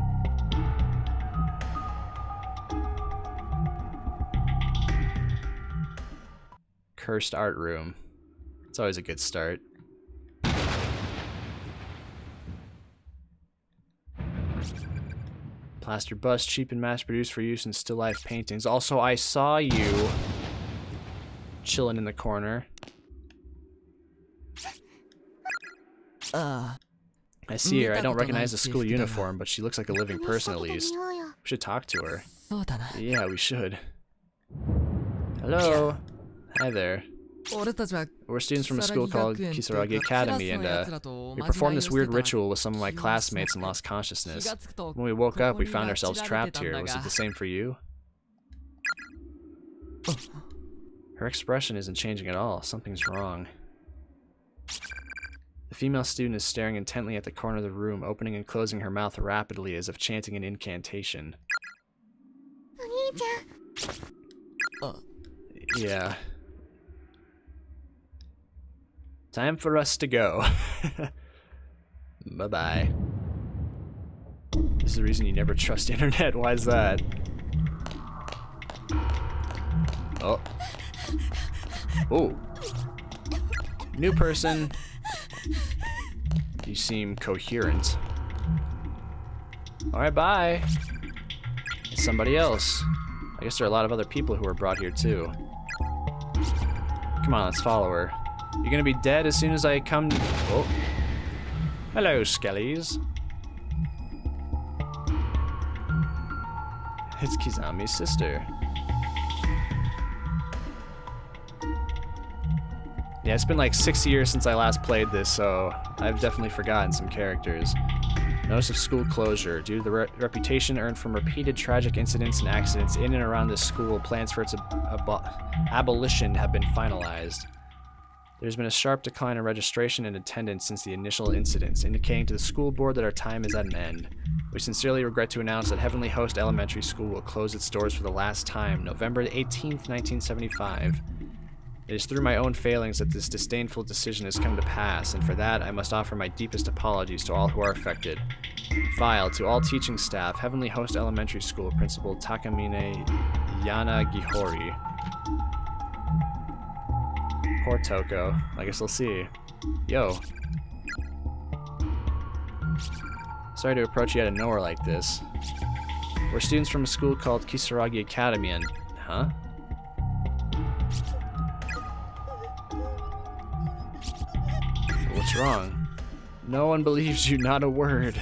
Cursed art room. It's always a good start. Plaster bust, cheap and mass-produced for use in still life paintings. Also, I saw you chilling in the corner. I see her. I don't recognize the school uniform, but she looks like a living person at least. We should talk to her. Yeah, we should. Hello. Hi there. We're students from a school called Kisaragi Academy, and we performed this weird ritual with some of my classmates and lost consciousness. When we woke up, we found ourselves trapped here. Was it the same for you? Her expression isn't changing at all. Something's wrong. The female student is staring intently at the corner of the room, opening and closing her mouth rapidly as if chanting an incantation. Yeah. Time for us to go. Bye-bye. This is the reason you never trust internet. Why is that? Oh. Oh. New person. You seem coherent. Alright, bye. It's somebody else. I guess there are a lot of other people who were brought here too. Come on, let's follow her. You're gonna be dead as soon as I come. Oh. Hello, Skellies. It's Kizami's sister. Yeah, it's been like 6 years since I last played this, so I've definitely forgotten some characters. Notice of school closure. Due to the reputation earned from repeated tragic incidents and accidents in and around this school, plans for its abolition have been finalized. There's been a sharp decline in registration and attendance since the initial incidents, indicating to the school board that our time is at an end. We sincerely regret to announce that Heavenly Host Elementary School will close its doors for the last time, November 18th, 1975. It is through my own failings that this disdainful decision has come to pass, and for that I must offer my deepest apologies to all who are affected. File to all teaching staff, Heavenly Host Elementary School Principal Takamine Yanagihori. Poor Toko. I guess we'll see. Yo. Sorry to approach you out of nowhere like this. We're students from a school called Kisaragi Academy and... Huh? What's wrong? No one believes you, not a word.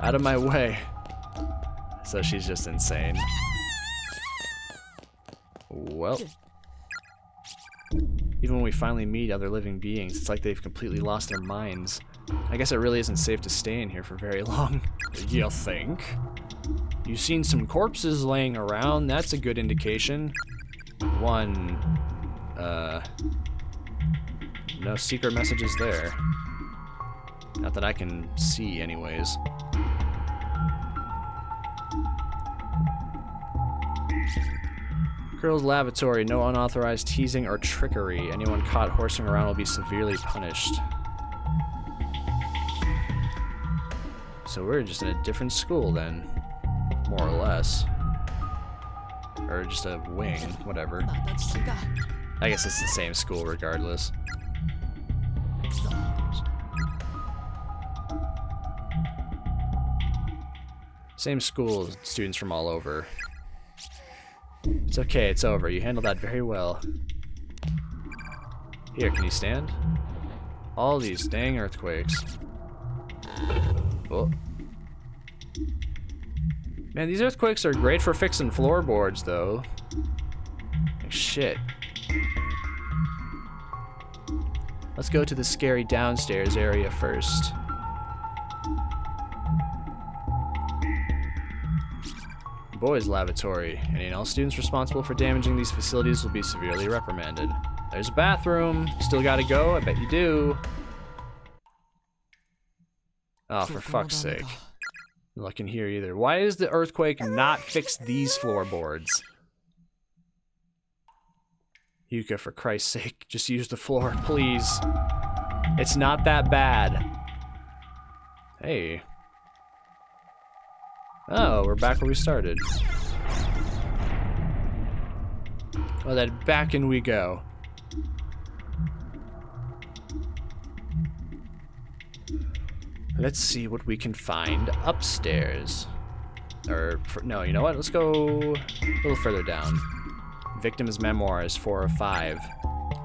Out of my way. So she's just insane. Well... Even when we finally meet other living beings, it's like they've completely lost their minds. I guess it really isn't safe to stay in here for very long. You think? You've seen some corpses laying around, that's a good indication. One, no secret messages there. Not that I can see, anyways. Girls' lavatory, no unauthorized teasing or trickery. Anyone caught horsing around will be severely punished. So we're just in a different school then, more or less. Or just a wing, whatever. I guess it's the same school regardless. Same school, students from all over. It's okay, it's over. You handled that very well. Here, can you stand? All these dang earthquakes. Oh. Man, these earthquakes are great for fixing floorboards, though. Like, shit. Let's go to the scary downstairs area first. Boys' lavatory. Any and all students responsible for damaging these facilities will be severely reprimanded. There's a bathroom. Still gotta go? I bet you do. Oh, for fuck's sake. No luck in here either. Why does the earthquake not fix these floorboards? Yuka, for Christ's sake, just use the floor, please. It's not that bad. Hey. Oh, we're back where we started. Well, then back in we go. Let's see what we can find upstairs. No, you know what? Let's go a little further down. Victim's memoirs, 4 of 5.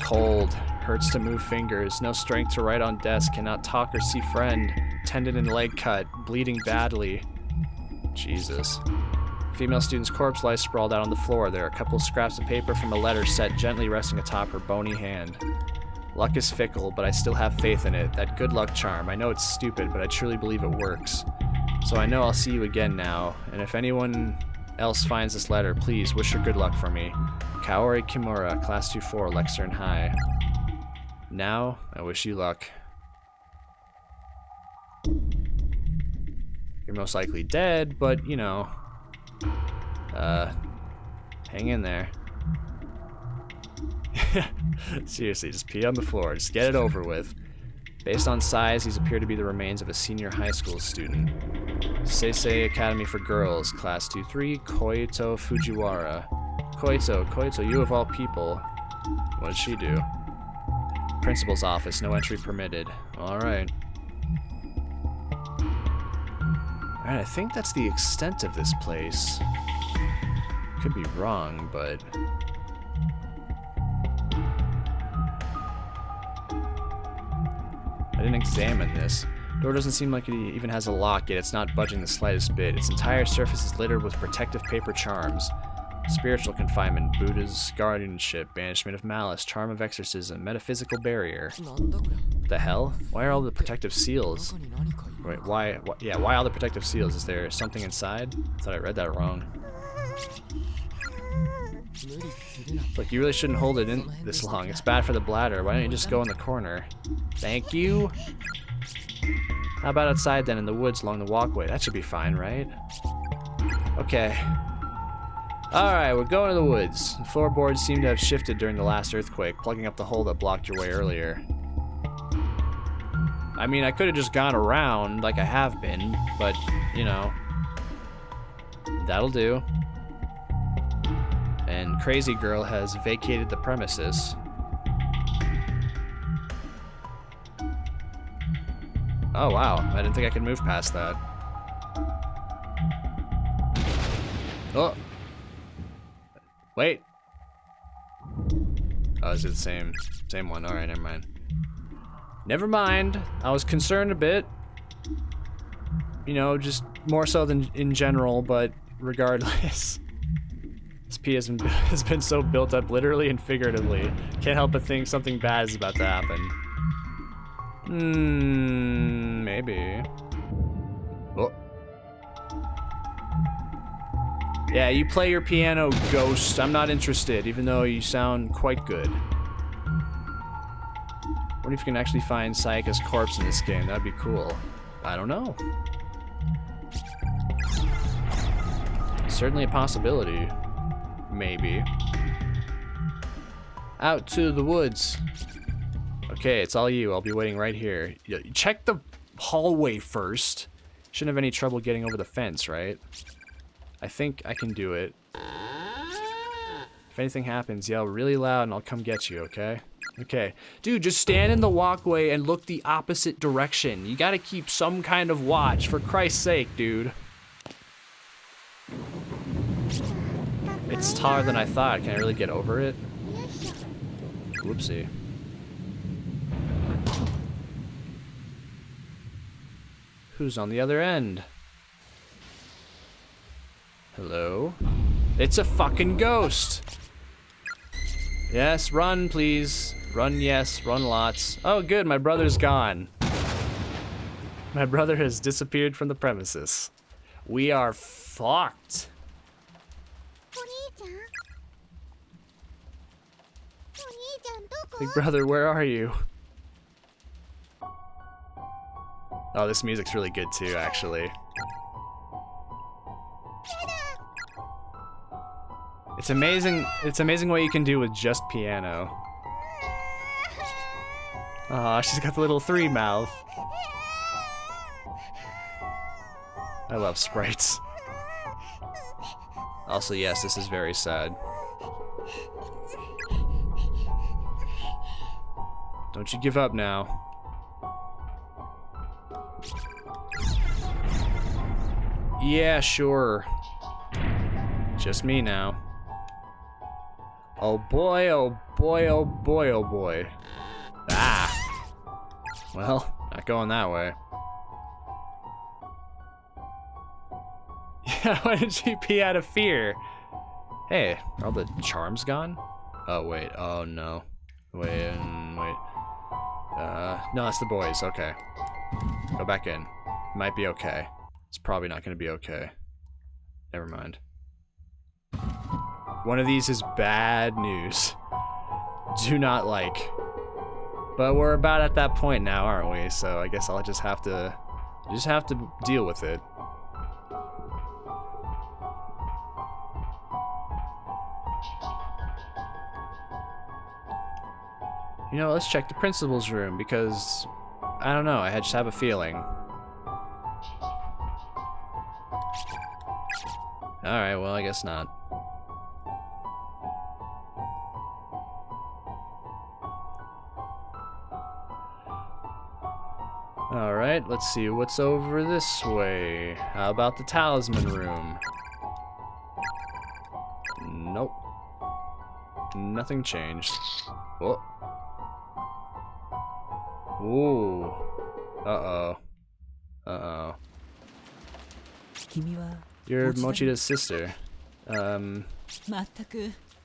Cold, hurts to move fingers, no strength to write on desk, cannot talk or see friend, tendon and leg cut, bleeding badly. Jesus. Female student's corpse lies sprawled out on the floor. There are a couple scraps of paper from a letter set gently resting atop her bony hand. Luck is fickle, but I still have faith in it. That good luck charm. I know it's stupid, but I truly believe it works. So I know I'll see you again now, and if anyone else finds this letter, please wish her good luck for me. Kaori Kimura, Class 2-4, Lexington High. Now, I wish you luck. You're most likely dead, but, you know, hang in there. Seriously, just pee on the floor. Just get it over with. Based on size, these appear to be the remains of a senior high school student. Seisei Academy for Girls, Class 2-3, Koito Fujiwara. Koito, you of all people. What did she do? Principal's office, no entry permitted. Alright. Alright, I think that's the extent of this place. Could be wrong, but... I didn't examine this. Door doesn't seem like it even has a lock, yet it's not budging the slightest bit. Its entire surface is littered with protective paper charms. Spiritual confinement, Buddha's guardianship, banishment of malice, charm of exorcism, metaphysical barrier. What the hell? Why are all the protective seals? Wait, why all the protective seals? Is there something inside? I thought I read that wrong. Look, you really shouldn't hold it in this long. It's bad for the bladder. Why don't you just go in the corner? Thank you. How about outside then in the woods along the walkway? That should be fine, right? Okay. Alright, we're going to the woods. The floorboards seem to have shifted during the last earthquake, plugging up the hole that blocked your way earlier. I mean, I could have just gone around like I have been, but, you know, that'll do. And Crazy Girl has vacated the premises. Oh wow, I didn't think I could move past that. Oh! Wait! Oh, is it the same one? Alright, never mind. Never mind. I was concerned a bit. You know, just more so than in general, but regardless. This P has been so built up literally and figuratively. Can't help but think something bad is about to happen. Maybe. Oh. Yeah, you play your piano, Ghost. I'm not interested, even though you sound quite good. What if you can actually find Sayaka's corpse in this game? That'd be cool. I don't know. Certainly a possibility. Maybe. Out to the woods. Okay, it's all you. I'll be waiting right here. Check the hallway first. Shouldn't have any trouble getting over the fence, right? I think I can do it. If anything happens, yell really loud and I'll come get you, okay? Okay. Dude, just stand in the walkway and look the opposite direction. You gotta keep some kind of watch, for Christ's sake, dude. It's taller than I thought. Can I really get over it? Whoopsie. Who's on the other end? Hello? It's a fucking ghost! Yes, run, please. Run, yes, run lots. Oh, good, my brother's gone. My brother has disappeared from the premises. We are fucked. Big brother, where are you? Oh, this music's really good too, actually. It's amazing what you can do with just piano. Aw, she's got the little 3 mouth. I love sprites. Also, yes, this is very sad. Don't you give up now. Yeah, sure. Just me now. Oh boy, oh boy, oh boy, oh boy. Ah! Well, not going that way. Yeah, why did she pee out of fear? Hey, are all the charms gone? Oh, wait. Oh, no. Wait. No, that's the boys. Okay. Go back in. Might be okay. It's probably not going to be okay. Never mind. One of these is bad news. Do not like. But we're about at that point now, aren't we? So I guess I'll just have to deal with it. You know, let's check the principal's room because I don't know, I just have a feeling. Alright, well, I guess not. Alright, let's see what's over this way. How about the talisman room? Nope. Nothing changed. Oh. Ooh. Uh-oh. Uh-oh. You're Mochida's sister. I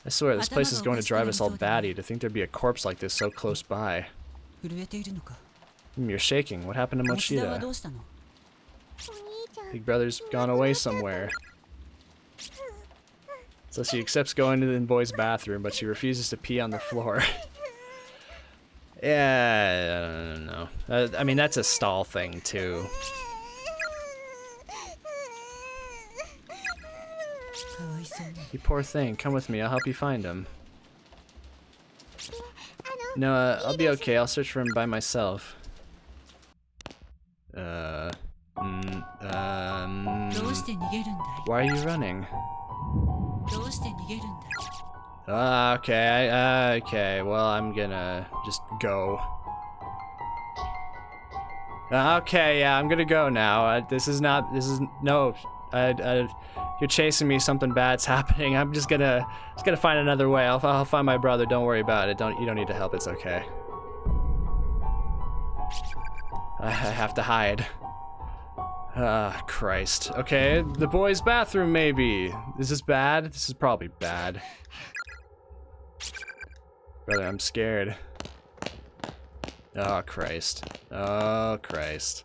swear, this place is going to drive us all batty to think there'd be a corpse like this so close by. You're shaking. What happened to Mochida? Big brother's gone away somewhere. So she accepts going to the boys' bathroom, but she refuses to pee on the floor. Yeah, I don't know. I mean, that's a stall thing, too. You poor thing. Come with me. I'll help you find him. No, I'll be okay. I'll search for him by myself. Why are you running? Okay, well, I'm gonna just go. Okay, yeah, I'm gonna go now. No, you're chasing me, something bad's happening. I'm just gonna find another way. I'll find my brother, don't worry about it. You don't need to help, it's okay. I have to hide. Ah, Christ. Okay, the boys' bathroom, maybe. Is this bad? This is probably bad. Brother, I'm scared. Oh, Christ. Oh, Christ.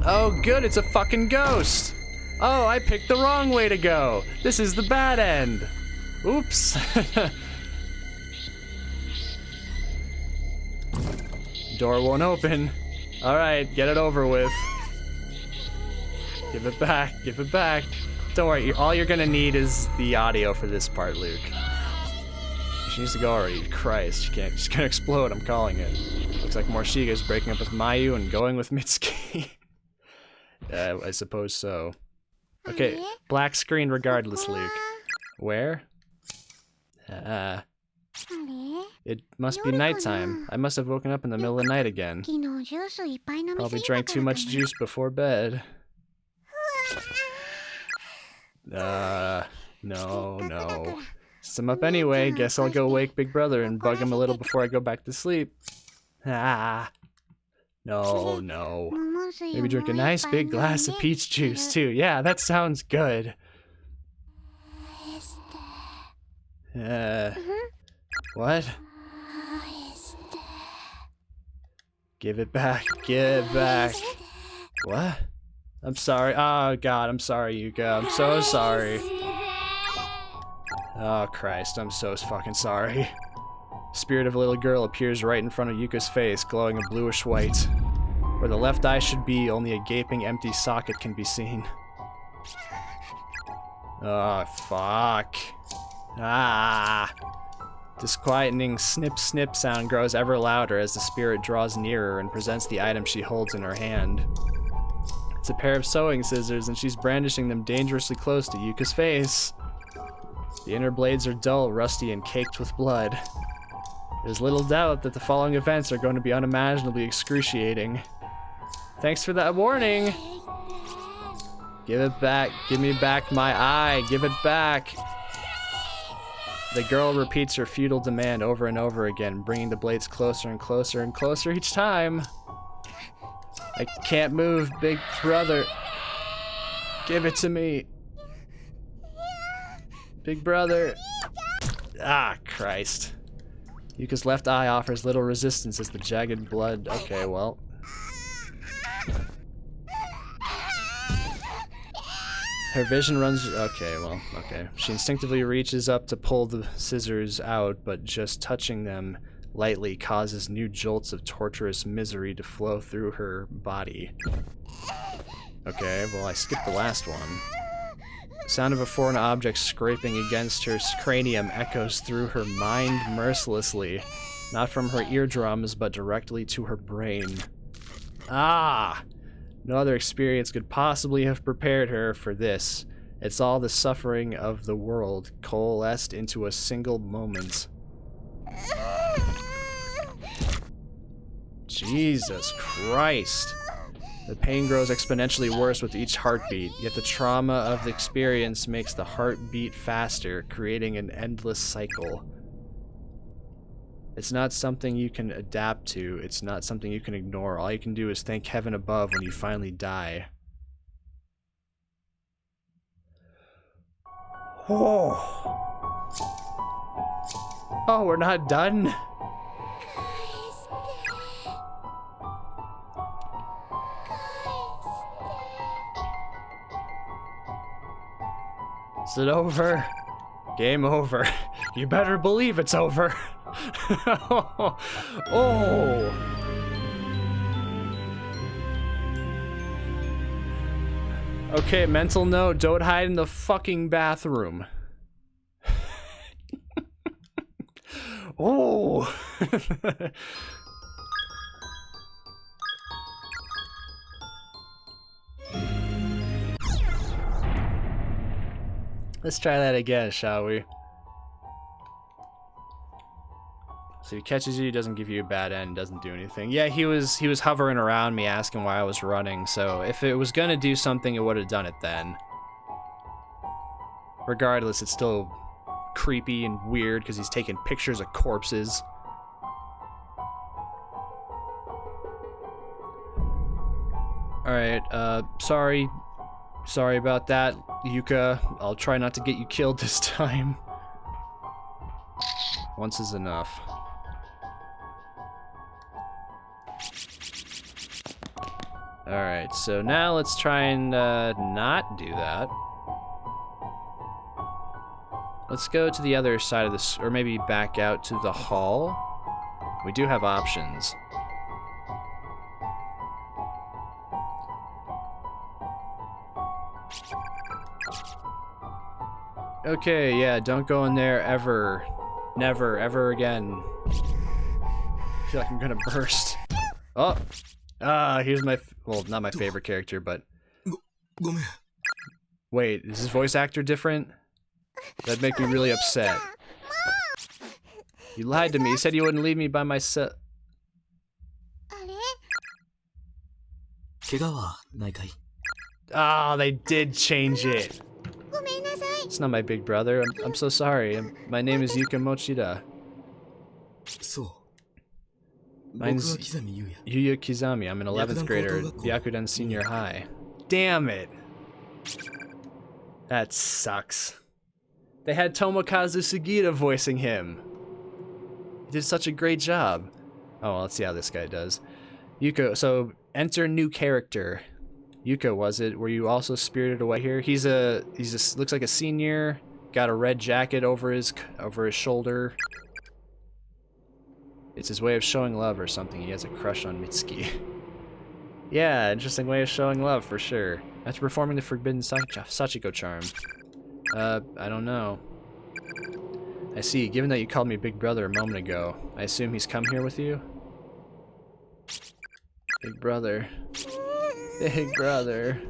Oh, good, it's a fucking ghost! Oh, I picked the wrong way to go! This is the bad end! Oops. Door won't open. Alright, get it over with. Give it back, give it back. Don't worry, all you're gonna need is the audio for this part, Luke. She needs to go already. Christ, she's gonna explode, I'm calling it. Looks like Morshiga's breaking up with Mayu and going with Mitsuki. I suppose so. Okay, black screen regardless, Luke. Where? It must be nighttime. I must have woken up in the middle of the night again. Probably drank too much juice before bed. No. Since I'm up anyway, guess I'll go wake Big Brother and bug him a little before I go back to sleep. No. Maybe drink a nice big glass of peach juice too. Yeah, that sounds good. What? Give it back. Give it back. What? I'm sorry. Oh, God, I'm sorry, Yuka. I'm so sorry. Oh, Christ, I'm so fucking sorry. Spirit of a little girl appears right in front of Yuka's face, glowing a bluish white. Where the left eye should be, only a gaping empty socket can be seen. Oh, fuck. Ah. Disquieting snip snip sound grows ever louder as the spirit draws nearer and presents the item she holds in her hand. It's a pair of sewing scissors and she's brandishing them dangerously close to Yuka's face. The inner blades are dull, rusty, and caked with blood. There's little doubt that the following events are going to be unimaginably excruciating. Thanks for that warning! Give it back. Give me back my eye. Give it back. The girl repeats her futile demand over and over again, bringing the blades closer and closer and closer each time. I can't move, Big Brother. Give it to me. Big Brother. Ah, Christ. Yuka's left eye offers little resistance as the jagged blood... Okay, well... Her vision runs... Okay, well, okay. She instinctively reaches up to pull the scissors out, but just touching them lightly causes new jolts of torturous misery to flow through her body. Okay, well, I skipped the last one. The sound of a foreign object scraping against her cranium echoes through her mind mercilessly, not from her eardrums, but directly to her brain. Ah! No other experience could possibly have prepared her for this. It's all the suffering of the world coalesced into a single moment. Jesus Christ. The pain grows exponentially worse with each heartbeat, yet the trauma of the experience makes the heart beat faster, creating an endless cycle. It's not something you can adapt to, it's not something you can ignore. All you can do is thank heaven above when you finally die. Oh. Oh, we're not done? Is it over? Game over. You better believe it's over. Oh. Okay, mental note, don't hide in the fucking bathroom. Oh. Let's try that again, shall we? So he catches you, doesn't give you a bad end, doesn't do anything. Yeah, he was hovering around me asking why I was running, so if it was gonna do something, it would have done it then. Regardless, it's still creepy and weird because he's taking pictures of corpses. Alright, sorry about that, Yuka. I'll try not to get you killed this time. Once is enough. Alright, so now let's try and not do that. Let's go to the other side of this, or maybe back out to the hall. We do have options. Okay, yeah, don't go in there ever. Never, ever again. I feel like I'm gonna burst. Oh! Here's my, well, not my favorite character, but... Wait, is his voice actor different? That'd make me really upset. You lied to me, you said you wouldn't leave me by myself. Ah, they did change it. It's not my big brother. I'm so sorry. My name is Yuka Mochida. Mine's Yuya Kizami. I'm an 11th grader at Byakuden Senior High. Damn it. That sucks. They had Tomokazu Sugita voicing him. He did such a great job. Oh, well, let's see how this guy does. Yuka, so enter new character. Yuka, was it? Were you also spirited away here? He's looks like a senior. Got a red jacket over his shoulder. It's his way of showing love or something. He has a crush on Mitsuki. Yeah, interesting way of showing love for sure. After performing the forbidden Sachiko charm. I don't know. I see. Given that you called me Big Brother a moment ago, I assume he's come here with you? Big Brother. Big Brother.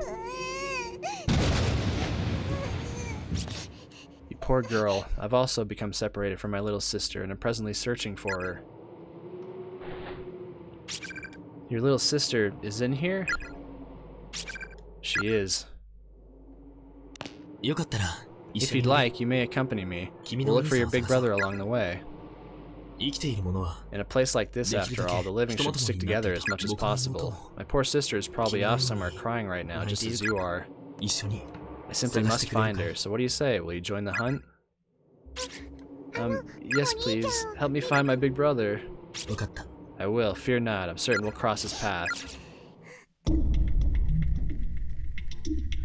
You poor girl. I've also become separated from my little sister and am presently searching for her. Your little sister is in here? She is. If you'd like, you may accompany me. We'll look for your big brother along the way. In a place like this, after all, the living should stick together as much as possible. My poor sister is probably off somewhere crying right now, just as you are. I simply must find her, so what do you say? Will you join the hunt? Yes please. Help me find my big brother. I will, fear not. I'm certain we'll cross his path.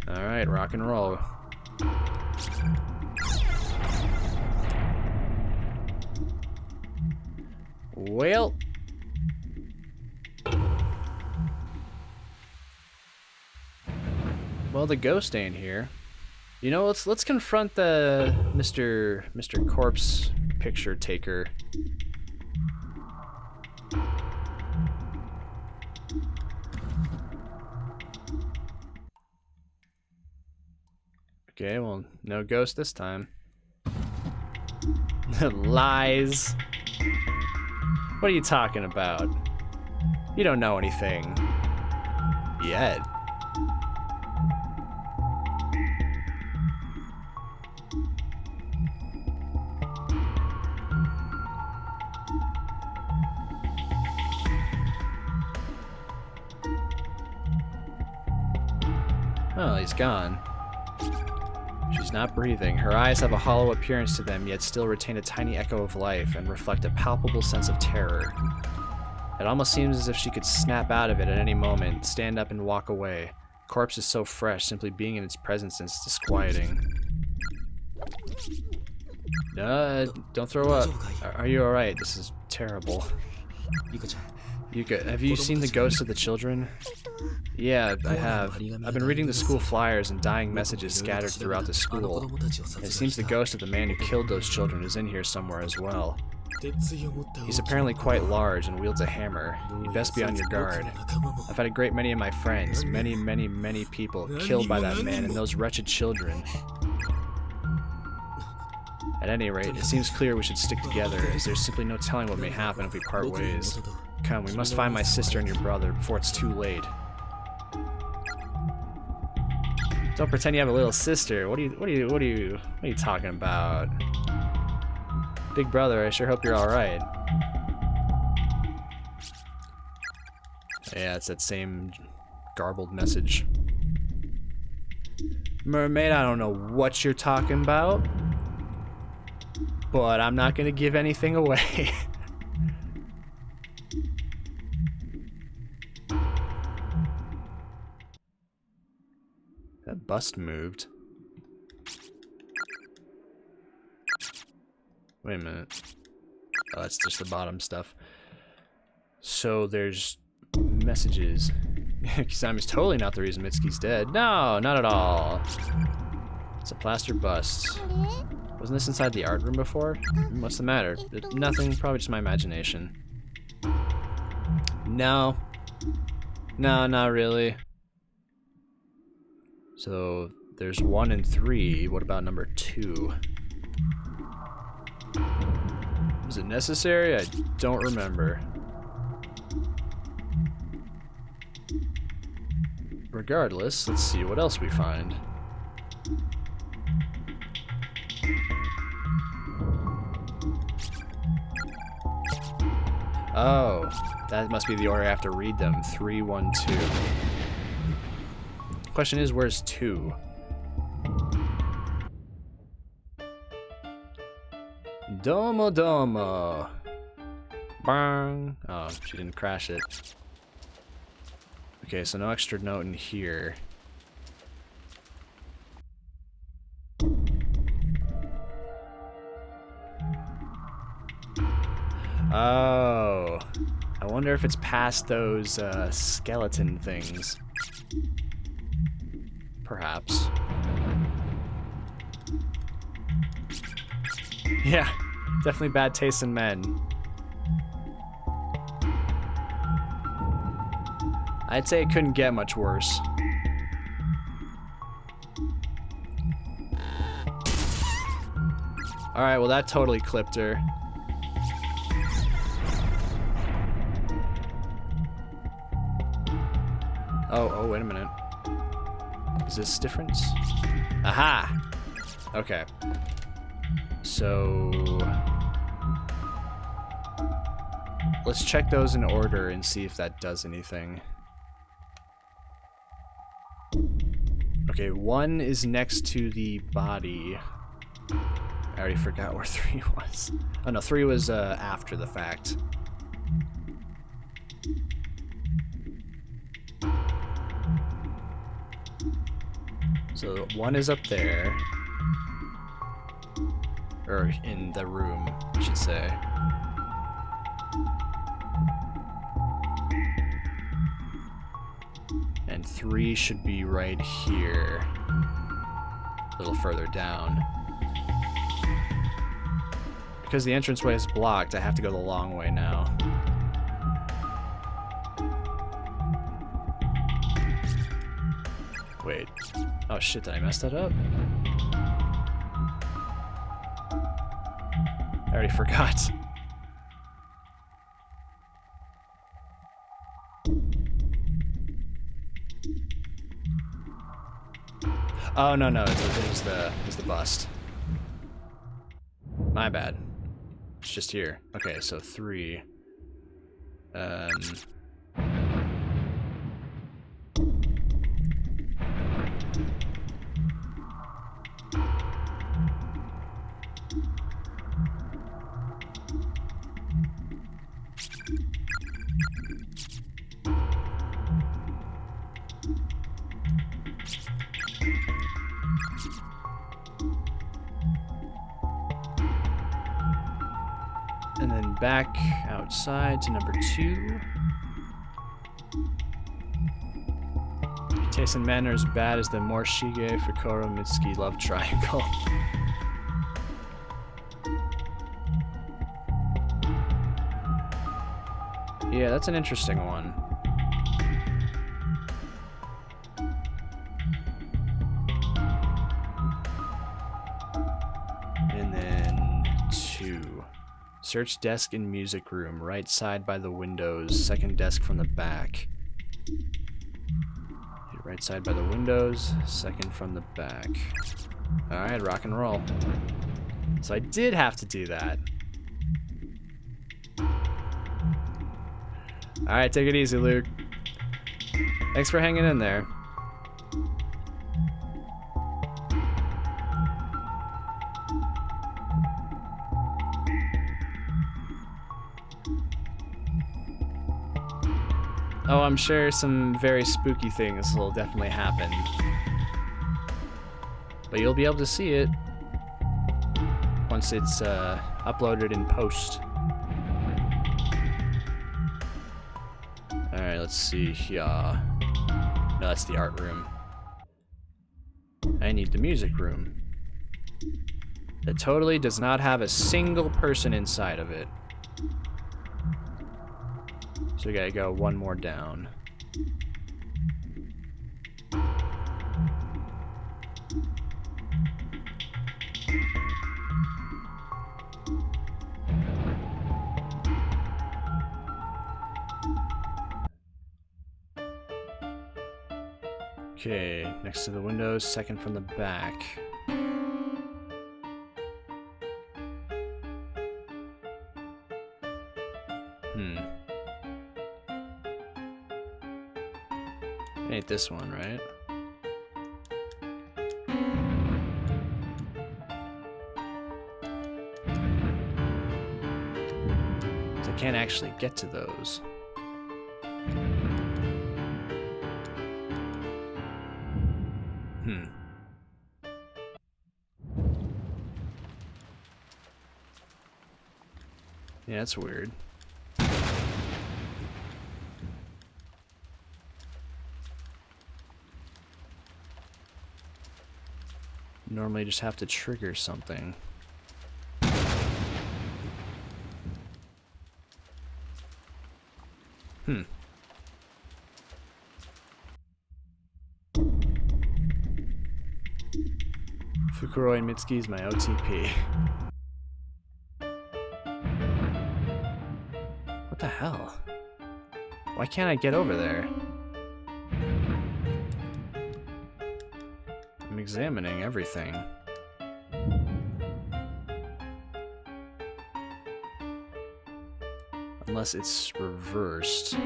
Alright, rock and roll. Well, the ghost ain't here. You know, let's confront the Mr. Corpse picture taker. Okay, well, no ghost this time. Lies. What are you talking about? You don't know anything. Yet. Oh, he's gone. She's not breathing. Her eyes have a hollow appearance to them, yet still retain a tiny echo of life and reflect a palpable sense of terror. It almost seems as if she could snap out of it at any moment, stand up and walk away. The corpse is so fresh, simply being in its presence is disquieting. Don't throw up. Are you alright? This is terrible. Yuka, have you seen the ghosts of the children? Yeah, I have. I've been reading the school flyers and dying messages scattered throughout the school. It seems the ghost of the man who killed those children is in here somewhere as well. He's apparently quite large and wields a hammer. You'd best be on your guard. I've had a great many of my friends, many people killed by that man and those wretched children. At any rate, it seems clear we should stick together, as there's simply no telling what may happen if we part ways. Come, we must find my sister and your brother before it's too late. Don't pretend you have a little sister. What are you talking about? Big brother, I sure hope you're alright. Yeah, it's that same garbled message. Mermaid, I don't know what you're talking about, but I'm not gonna give anything away. That bust moved. Wait a minute. Oh, that's just the bottom stuff. So there's messages. Kisami's totally not the reason Mitsuki's dead. No, not at all. It's a plaster bust. Wasn't this inside the art room before? What's the matter? Nothing, probably just my imagination. No. No, not really. So there's 1 and 3. What about number 2? Was it necessary? I don't remember. Regardless, let's see what else we find. Oh, that must be the order I have to read them. 3, 1, 2. Question is, where's 2? Domo domo. Bang. Oh, she didn't crash it. Okay, so no extra note in here. Oh. I wonder if it's past those skeleton things. Perhaps. Yeah, definitely bad taste in men. I'd say it couldn't get much worse. Alright, well that totally clipped her. Oh, wait a minute. Is this different? Aha! Okay. So let's check those in order and see if that does anything. Okay, 1 is next to the body. I already forgot where 3 was. Oh no, 3 was after the fact. So 1 is up there. Or in the room, I should say. And 3 should be right here. A little further down. Because the entranceway is blocked, I have to go the long way now. Wait. Oh shit, did I mess that up? I already forgot. Oh no, it was the bust. My bad. It's just here. Okay, so 3. And then back outside to number 2. Taste and manner as bad as the Morishige Fukuro Mitsuki love triangle. Yeah, that's an interesting one. And then 2. Search desk in music room, right side by the windows, second desk from the back. Right side by the windows, second from the back. Alright, rock and roll. So I did have to do that. Alright, take it easy, Luke. Thanks for hanging in there. Oh, I'm sure some very spooky things will definitely happen. But you'll be able to see it once it's uploaded in post. Alright, let's see here. No, that's the art room. I need the music room. That totally does not have a single person inside of it. So we gotta go one more down. Okay, next to the windows, second from the back. Ain't this one, right? I can't actually get to those. Yeah, that's weird. Normally just have to trigger something. Fukuro and Mitsuki is my OTP. What the hell? Why can't I get over there? I'm examining everything. Unless it's reversed.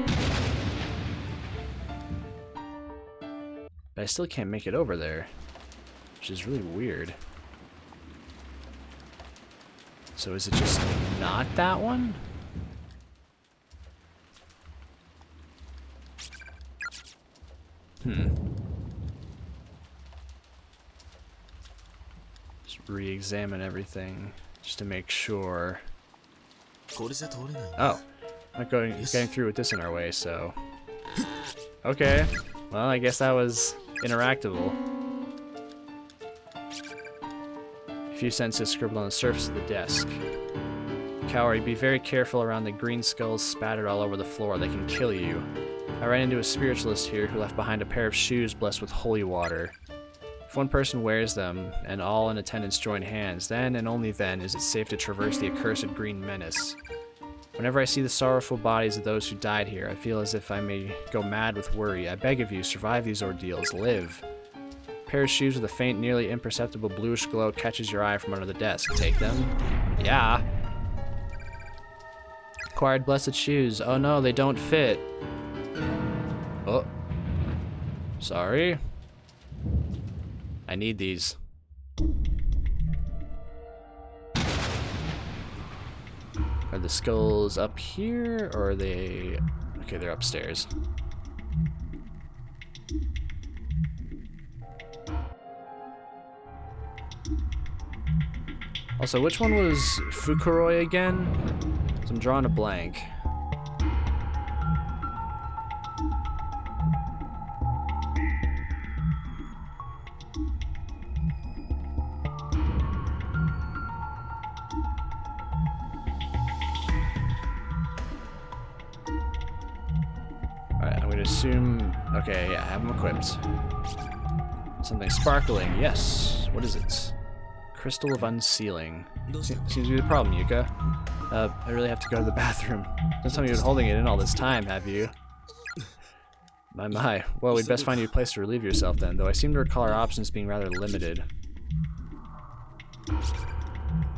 But I still can't make it over there, which is really weird. So is it just not that one? Just re-examine everything just to make sure. Oh, not getting through with this in our way, so. Okay, well, I guess that was interactable. A few sentences scribbled on the surface of the desk. Cowrie, be very careful around the green skulls spattered all over the floor. They can kill you. I ran into a spiritualist here who left behind a pair of shoes blessed with holy water. If one person wears them, and all in attendance join hands, then and only then is it safe to traverse the accursed green menace. Whenever I see the sorrowful bodies of those who died here, I feel as if I may go mad with worry. I beg of you, survive these ordeals. Live. A pair of shoes with a faint, nearly imperceptible bluish glow catches your eye from under the desk. Take them? Yeah. Acquired blessed shoes. Oh no, they don't fit. Oh. Sorry. I need these. Are the skulls up here, or are they... Okay, they're upstairs. Also, which one was Fukuroi again? So I'm drawing a blank. Alright, I'm gonna assume... Okay, yeah, I have them equipped. Something sparkling, yes. What is it? Crystal of Unsealing. Seems to be the problem, Yuka. I really have to go to the bathroom. Don't tell me you've been holding it in all this time, have you? My. Well, we'd best find you a place to relieve yourself then, though I seem to recall our options being rather limited.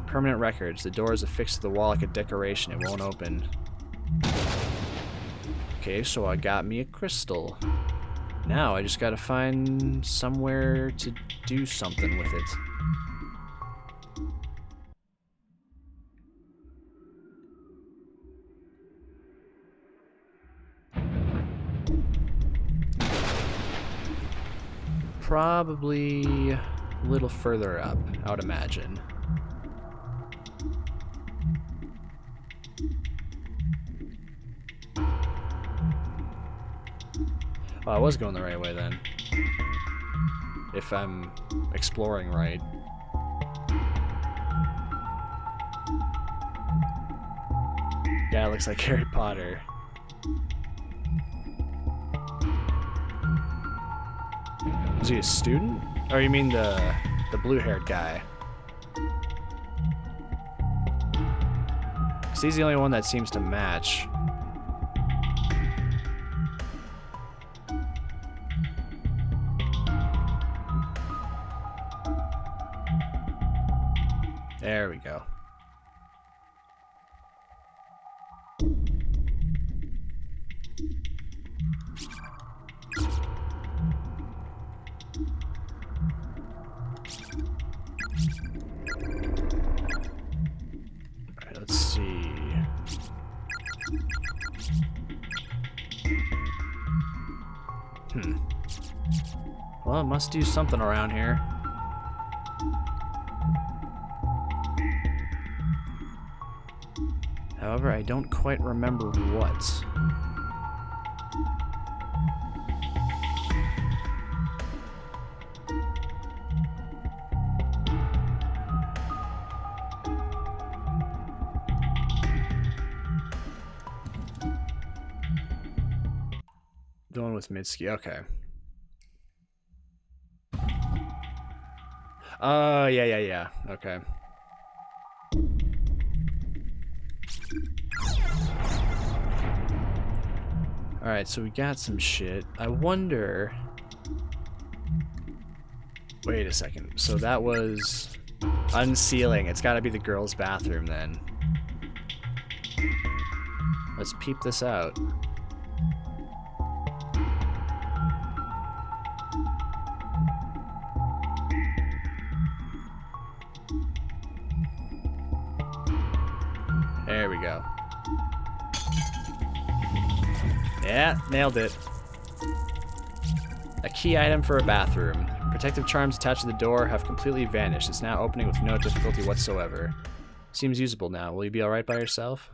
Permanent records. The door is affixed to the wall like a decoration. It won't open. Okay, so I got me a crystal. Now I just gotta find somewhere to do something with it. Probably a little further up, I would imagine. Oh, I was going the right way then. If I'm exploring right. Yeah, it looks like Harry Potter. Is he a student? Or you mean the blue-haired guy? 'Cause he's the only one that seems to match. There we go. Alright, let's see. Well, it must do something around here. However, I don't quite remember what. The one with Mitsuki, okay. Yeah, okay. Alright, so we got some shit. I wonder... Wait a second. So that was... Unsealing. It's gotta be the girls' bathroom then. Let's peep this out. There we go. Yeah, nailed it. A key item for a bathroom. Protective charms attached to the door have completely vanished. It's now opening with no difficulty whatsoever. Seems usable now. Will you be alright by yourself?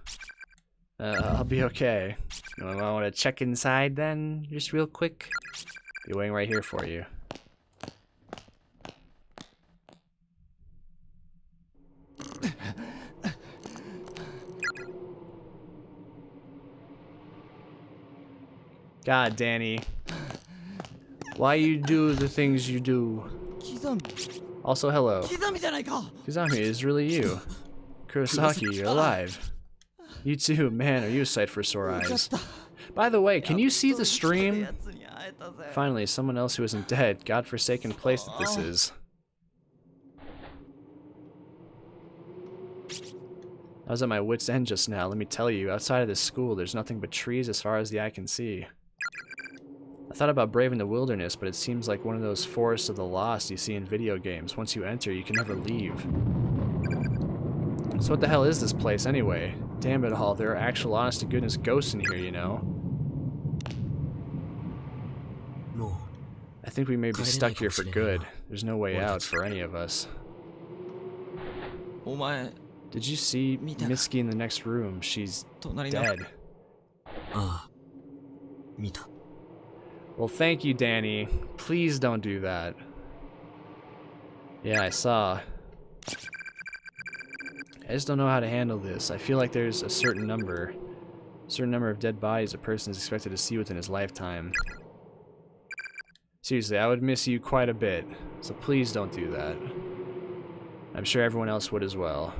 I'll be okay. You want to check inside then? Just real quick? Be waiting right here for you. God, Danny. Why you do the things you do? Also, hello. Kizami, it is really you. Kurosaki, you're alive. You too, man, are you a sight for sore eyes. By the way, can you see the stream? Finally, someone else who isn't dead. God-forsaken place that this is. I was at my wit's end just now, let me tell you. Outside of this school, there's nothing but trees as far as the eye can see. I thought about braving the wilderness, but it seems like one of those forests of the lost you see in video games. Once you enter, you can never leave. So what the hell is this place anyway? Damn it all, there are actual honest-to-goodness ghosts in here, you know? I think we may be stuck here for good. There's no way out for any of us. Did you see Mitsuki in the next room? She's dead. Well, thank you, Danny. Please don't do that. Yeah, I saw. I just don't know how to handle this. I feel like there's a certain number of dead bodies a person is expected to see within his lifetime. Seriously, I would miss you quite a bit, so please don't do that. I'm sure everyone else would as well.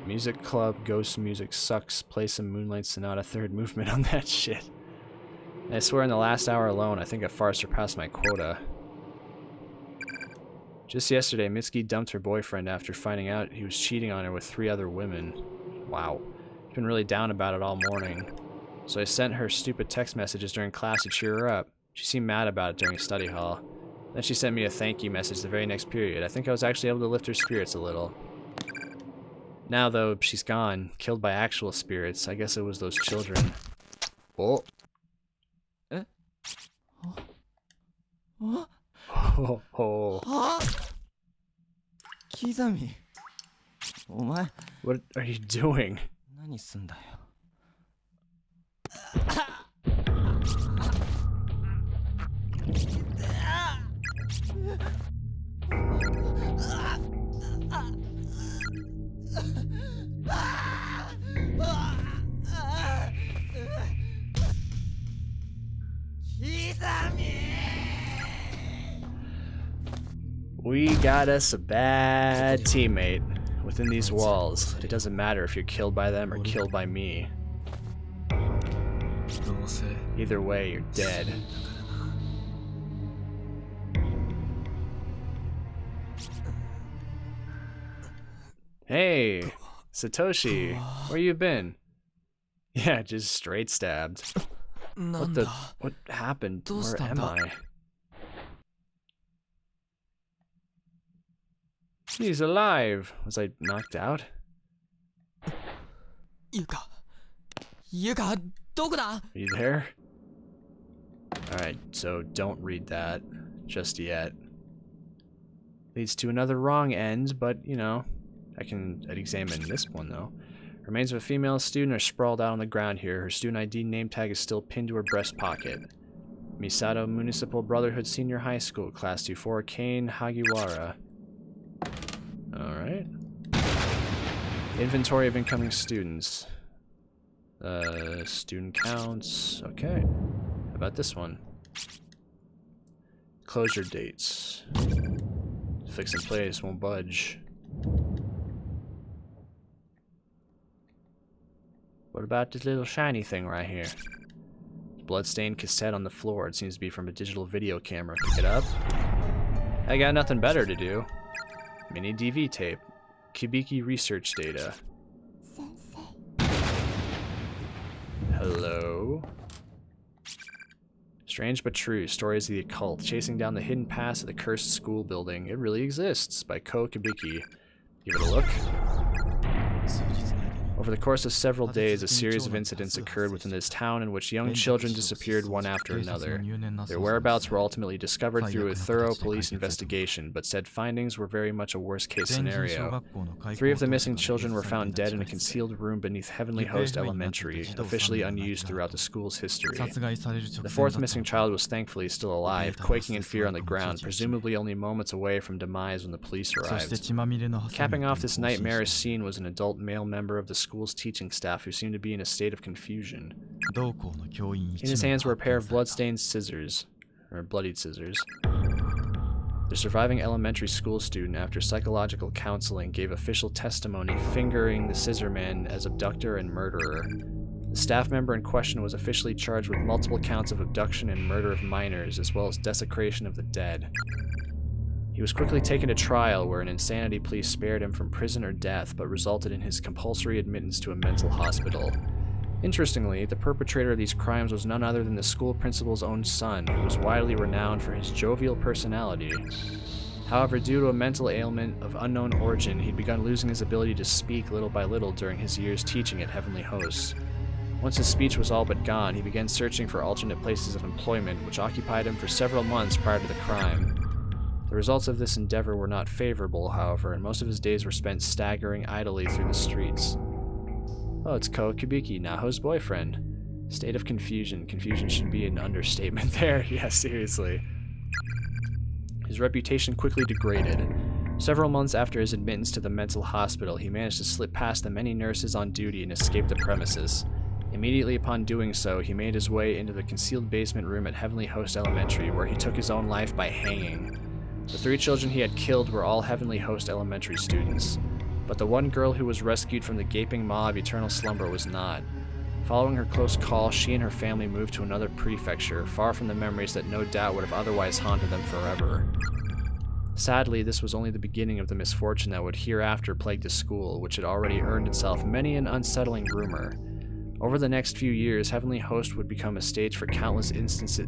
Music club, ghost music sucks. Play some Moonlight Sonata third movement on that shit. And I swear in the last hour alone, I think I far surpassed my quota. Just yesterday, Mitsuki dumped her boyfriend after finding out he was cheating on her with 3 other women. Wow. She's been really down about it all morning. So I sent her stupid text messages during class to cheer her up. She seemed mad about it during study hall. Then she sent me a thank you message the very next period. I think I was actually able to lift her spirits a little. Now, though, she's gone, killed by actual spirits. I guess it was those children. Oh. Oh, oh. Kizami. What are you doing? We got us a bad teammate within these walls. It doesn't matter if you're killed by them or killed by me. Either way, you're dead. Hey, Satoshi, where you been? Yeah, just straight stabbed. What happened? Where am I? He's alive. Was I knocked out? Yuka, Are you there? Alright, so don't read that just yet. Leads to another wrong end, but, you know, I can examine this one, though. Remains of a female student are sprawled out on the ground here. Her student ID name tag is still pinned to her breast pocket. Misato Municipal Brotherhood Senior High School, Class 2-4, Kane Hagiwara. Alright. Inventory of incoming students. Student counts. Okay. How about this one? Closure dates. Fix in place, won't budge. What about this little shiny thing right here? Bloodstained cassette on the floor. It seems to be from a digital video camera. Pick it up. I got nothing better to do. Mini DV tape. Kibiki research data. Hello? Strange but true. Stories of the occult. Chasing down the hidden past of the cursed school building. It really exists. By Ko Kibiki. Give it a look. Over the course of several days, a series of incidents occurred within this town in which young children disappeared one after another. Their whereabouts were ultimately discovered through a thorough police investigation, but said findings were very much a worst-case scenario. 3 of the missing children were found dead in a concealed room beneath Heavenly Host Elementary, officially unused throughout the school's history. The 4th missing child was thankfully still alive, quaking in fear on the ground, presumably only moments away from demise when the police arrived. Capping off this nightmarish scene was an adult male member of the school's teaching staff who seemed to be in a state of confusion. In his hands were a pair of blood-stained scissors, or bloodied scissors. The surviving elementary school student, after psychological counseling, gave official testimony fingering the scissor man as abductor and murderer. The staff member in question was officially charged with multiple counts of abduction and murder of minors, as well as desecration of the dead. He was quickly taken to trial, where an insanity plea spared him from prison or death, but resulted in his compulsory admittance to a mental hospital. Interestingly, the perpetrator of these crimes was none other than the school principal's own son, who was widely renowned for his jovial personality. However, due to a mental ailment of unknown origin, he'd begun losing his ability to speak little by little during his years teaching at Heavenly Hosts. Once his speech was all but gone, he began searching for alternate places of employment, which occupied him for several months prior to the crime. The results of this endeavor were not favorable, however, and most of his days were spent staggering idly through the streets. Oh, it's Ko Kubiki, Naho's boyfriend. State of confusion. Confusion should be an understatement there. Yeah, seriously. His reputation quickly degraded. Several months after his admittance to the mental hospital, he managed to slip past the many nurses on duty and escape the premises. Immediately upon doing so, he made his way into the concealed basement room at Heavenly Host Elementary, where he took his own life by hanging. The 3 children he had killed were all Heavenly Host Elementary students, but the one girl who was rescued from the gaping maw of eternal slumber was not. Following her close call, she and her family moved to another prefecture, far from the memories that no doubt would have otherwise haunted them forever. Sadly, this was only the beginning of the misfortune that would hereafter plague the school, which had already earned itself many an unsettling rumor. Over the next few years, Heavenly Host would become a stage for countless incidences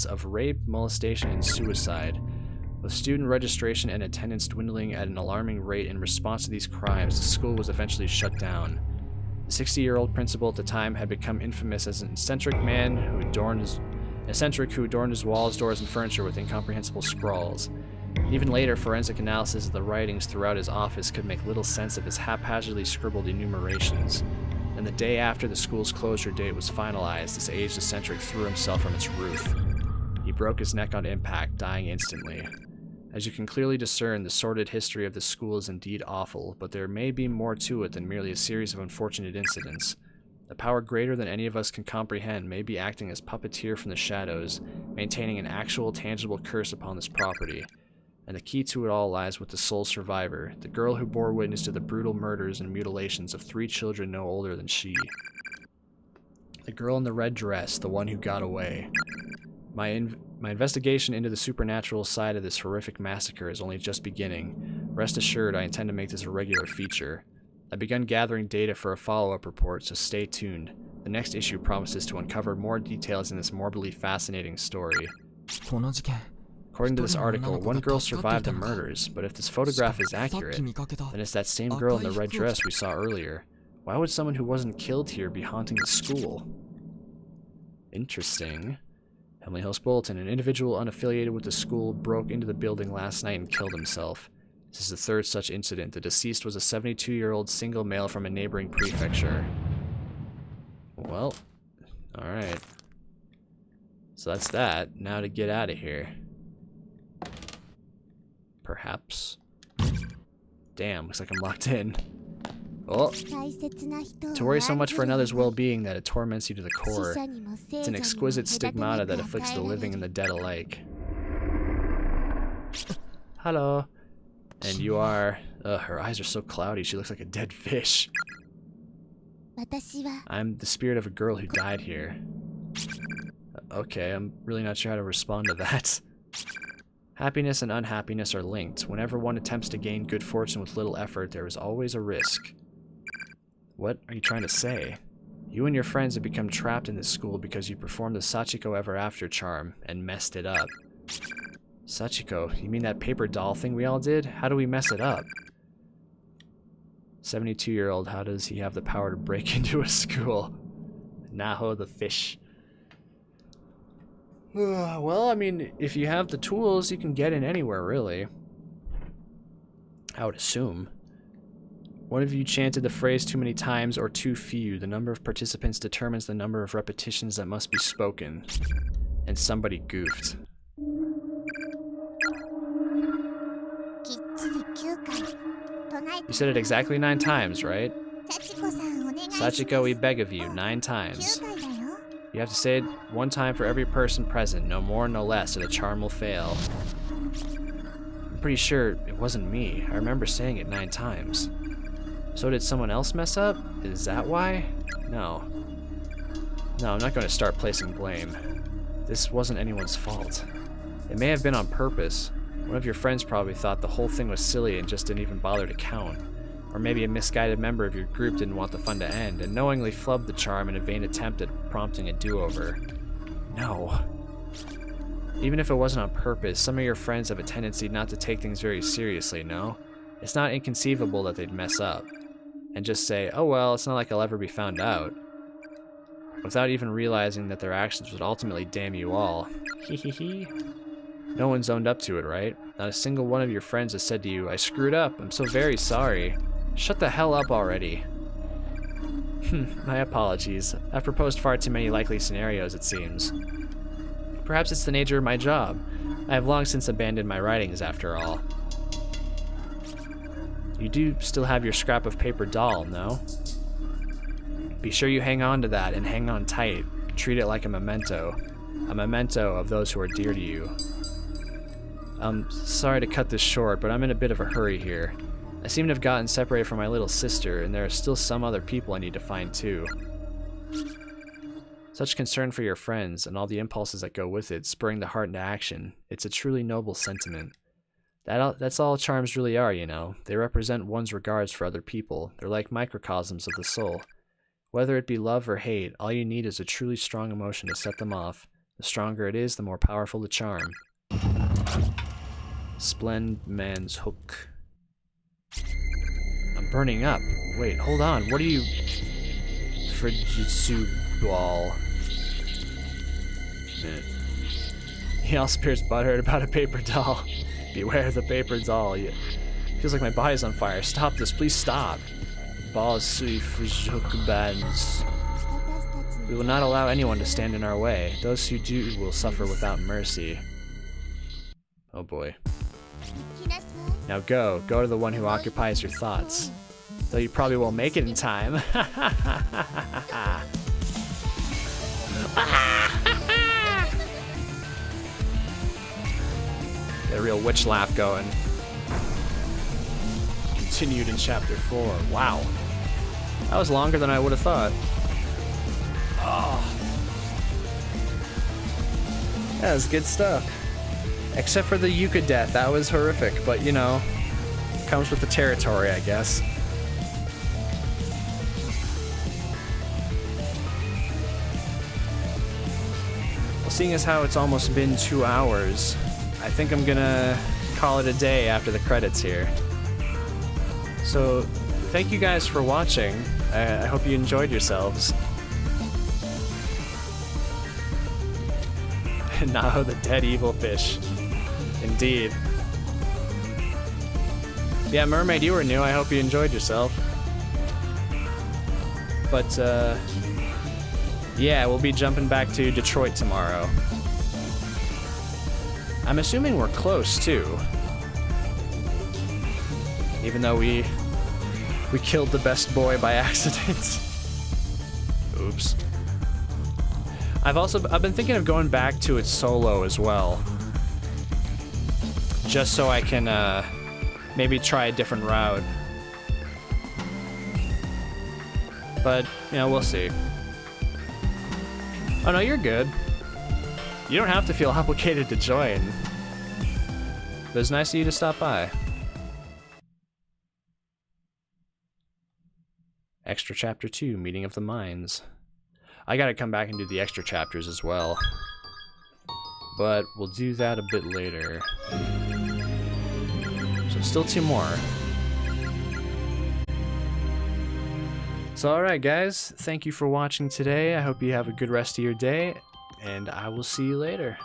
of rape, molestation, and suicide. With student registration and attendance dwindling at an alarming rate in response to these crimes, the school was eventually shut down. The 60-year-old principal at the time had become infamous as an eccentric who adorned his walls, doors, and furniture with incomprehensible scrawls. Even later, forensic analysis of the writings throughout his office could make little sense of his haphazardly scribbled enumerations. And the day after the school's closure date was finalized, this aged eccentric threw himself from its roof. He broke his neck on impact, dying instantly. As you can clearly discern, the sordid history of the school is indeed awful, but there may be more to it than merely a series of unfortunate incidents. A power greater than any of us can comprehend may be acting as puppeteer from the shadows, maintaining an actual, tangible curse upon this property. And the key to it all lies with the sole survivor, the girl who bore witness to the brutal murders and mutilations of 3 children no older than she. The girl in the red dress, the one who got away. My investigation into the supernatural side of this horrific massacre is only just beginning. Rest assured, I intend to make this a regular feature. I've begun gathering data for a follow-up report, so stay tuned. The next issue promises to uncover more details in this morbidly fascinating story. According to this article, one girl survived the murders, but if this photograph is accurate, then it's that same girl in the red dress we saw earlier. Why would someone who wasn't killed here be haunting the school? Interesting. Heavenly Host Bulletin. An individual unaffiliated with the school broke into the building last night and killed himself. This is the 3rd such incident. The deceased was a 72-year-old single male from a neighboring prefecture. Well, alright. So that's that. Now to get out of here. Perhaps. Damn, looks like I'm locked in. Oh. To worry so much for another's well-being that it torments you to the core. It's an exquisite stigmata that afflicts the living and the dead alike. Hello. And you are... her eyes are so cloudy, she looks like a dead fish. I'm the spirit of a girl who died here. Okay, I'm really not sure how to respond to that. Happiness and unhappiness are linked. Whenever one attempts to gain good fortune with little effort, there is always a risk. What are you trying to say? You and your friends have become trapped in this school because you performed the Sachiko Ever After charm and messed it up. Sachiko? You mean that paper doll thing we all did? How do we mess it up? 72-year-old, how does he have the power to break into a school? Naho the fish. Well, I mean, if you have the tools, you can get in anywhere, really. I would assume. One of you chanted the phrase too many times or too few. The number of participants determines the number of repetitions that must be spoken. And somebody goofed. You said it exactly 9 times, right? Sachiko, we beg of you, 9 times. You have to say it 1 time for every person present, no more, no less, or the charm will fail. I'm pretty sure it wasn't me. I remember saying it 9 times. So did someone else mess up? Is that why? No. No, I'm not going to start placing blame. This wasn't anyone's fault. It may have been on purpose. One of your friends probably thought the whole thing was silly and just didn't even bother to count. Or maybe a misguided member of your group didn't want the fun to end and knowingly flubbed the charm in a vain attempt at prompting a do-over. No. Even if it wasn't on purpose, some of your friends have a tendency not to take things very seriously, no? It's not inconceivable that they'd mess up. And just say, oh well, it's not like I'll ever be found out. without even realizing that their actions would ultimately damn you all. Hehehe. No one's owned up to it, right? Not a single one of your friends has said to you, "I screwed up, I'm so very sorry." Shut the hell up already. My apologies. I've proposed far too many likely scenarios, it seems. Perhaps it's the nature of my job. I have long since abandoned my writings, after all. You do still have your scrap of paper doll, no? Be sure you hang on to that, and hang on tight. Treat it like a memento of those who are dear to you. I'm sorry to cut this short, but I'm in a bit of a hurry here. I seem to have gotten separated from my little sister, and there are still some other people I need to find too. Such concern for your friends, and all the impulses that go with it, spurring the heart into action. It's a truly noble sentiment. That's all charms really are, you know. They represent one's regards for other people. They're like microcosms of the soul. Whether it be love or hate, all you need is a truly strong emotion to set them off. The stronger it is, the more powerful the charm. Splend man's hook. I'm burning up. Wait, hold on. What are you... Fujitsu ball. He also appears butthurt about a paper doll. Beware the paper doll. Feels like my body's on fire. Stop this. Please stop. Balls sui fujokubans. We will not allow anyone to stand in our way. Those who do will suffer without mercy. Oh boy. Now go. Go to the one who occupies your thoughts. Though you probably won't make it in time. Get a real witch laugh going. Continued in chapter 4. Wow. That was longer than I would have thought. Oh. That was good stuff. Except for the Yuka death. That was horrific, but you know, comes with the territory, I guess. Well, seeing as how it's almost been 2 hours, I think I'm gonna call it a day after the credits here. So, thank you guys for watching. I hope you enjoyed yourselves. Now the dead evil fish. Indeed. Yeah, Mermaid, you were new. I hope you enjoyed yourself. But, yeah, we'll be jumping back to Detroit tomorrow. I'm assuming we're close, too. Even though we killed the best boy by accident. Oops. I've been thinking of going back to it solo as well. Just so I can maybe try a different route. But, you know, we'll see. Oh no, you're good. You don't have to feel obligated to join. But it's nice of you to stop by. Extra Chapter 2, Meeting of the Minds. I gotta come back and do the extra chapters as well. But we'll do that a bit later. So still 2 more. So alright guys, thank you for watching today. I hope you have a good rest of your day, and I will see you later.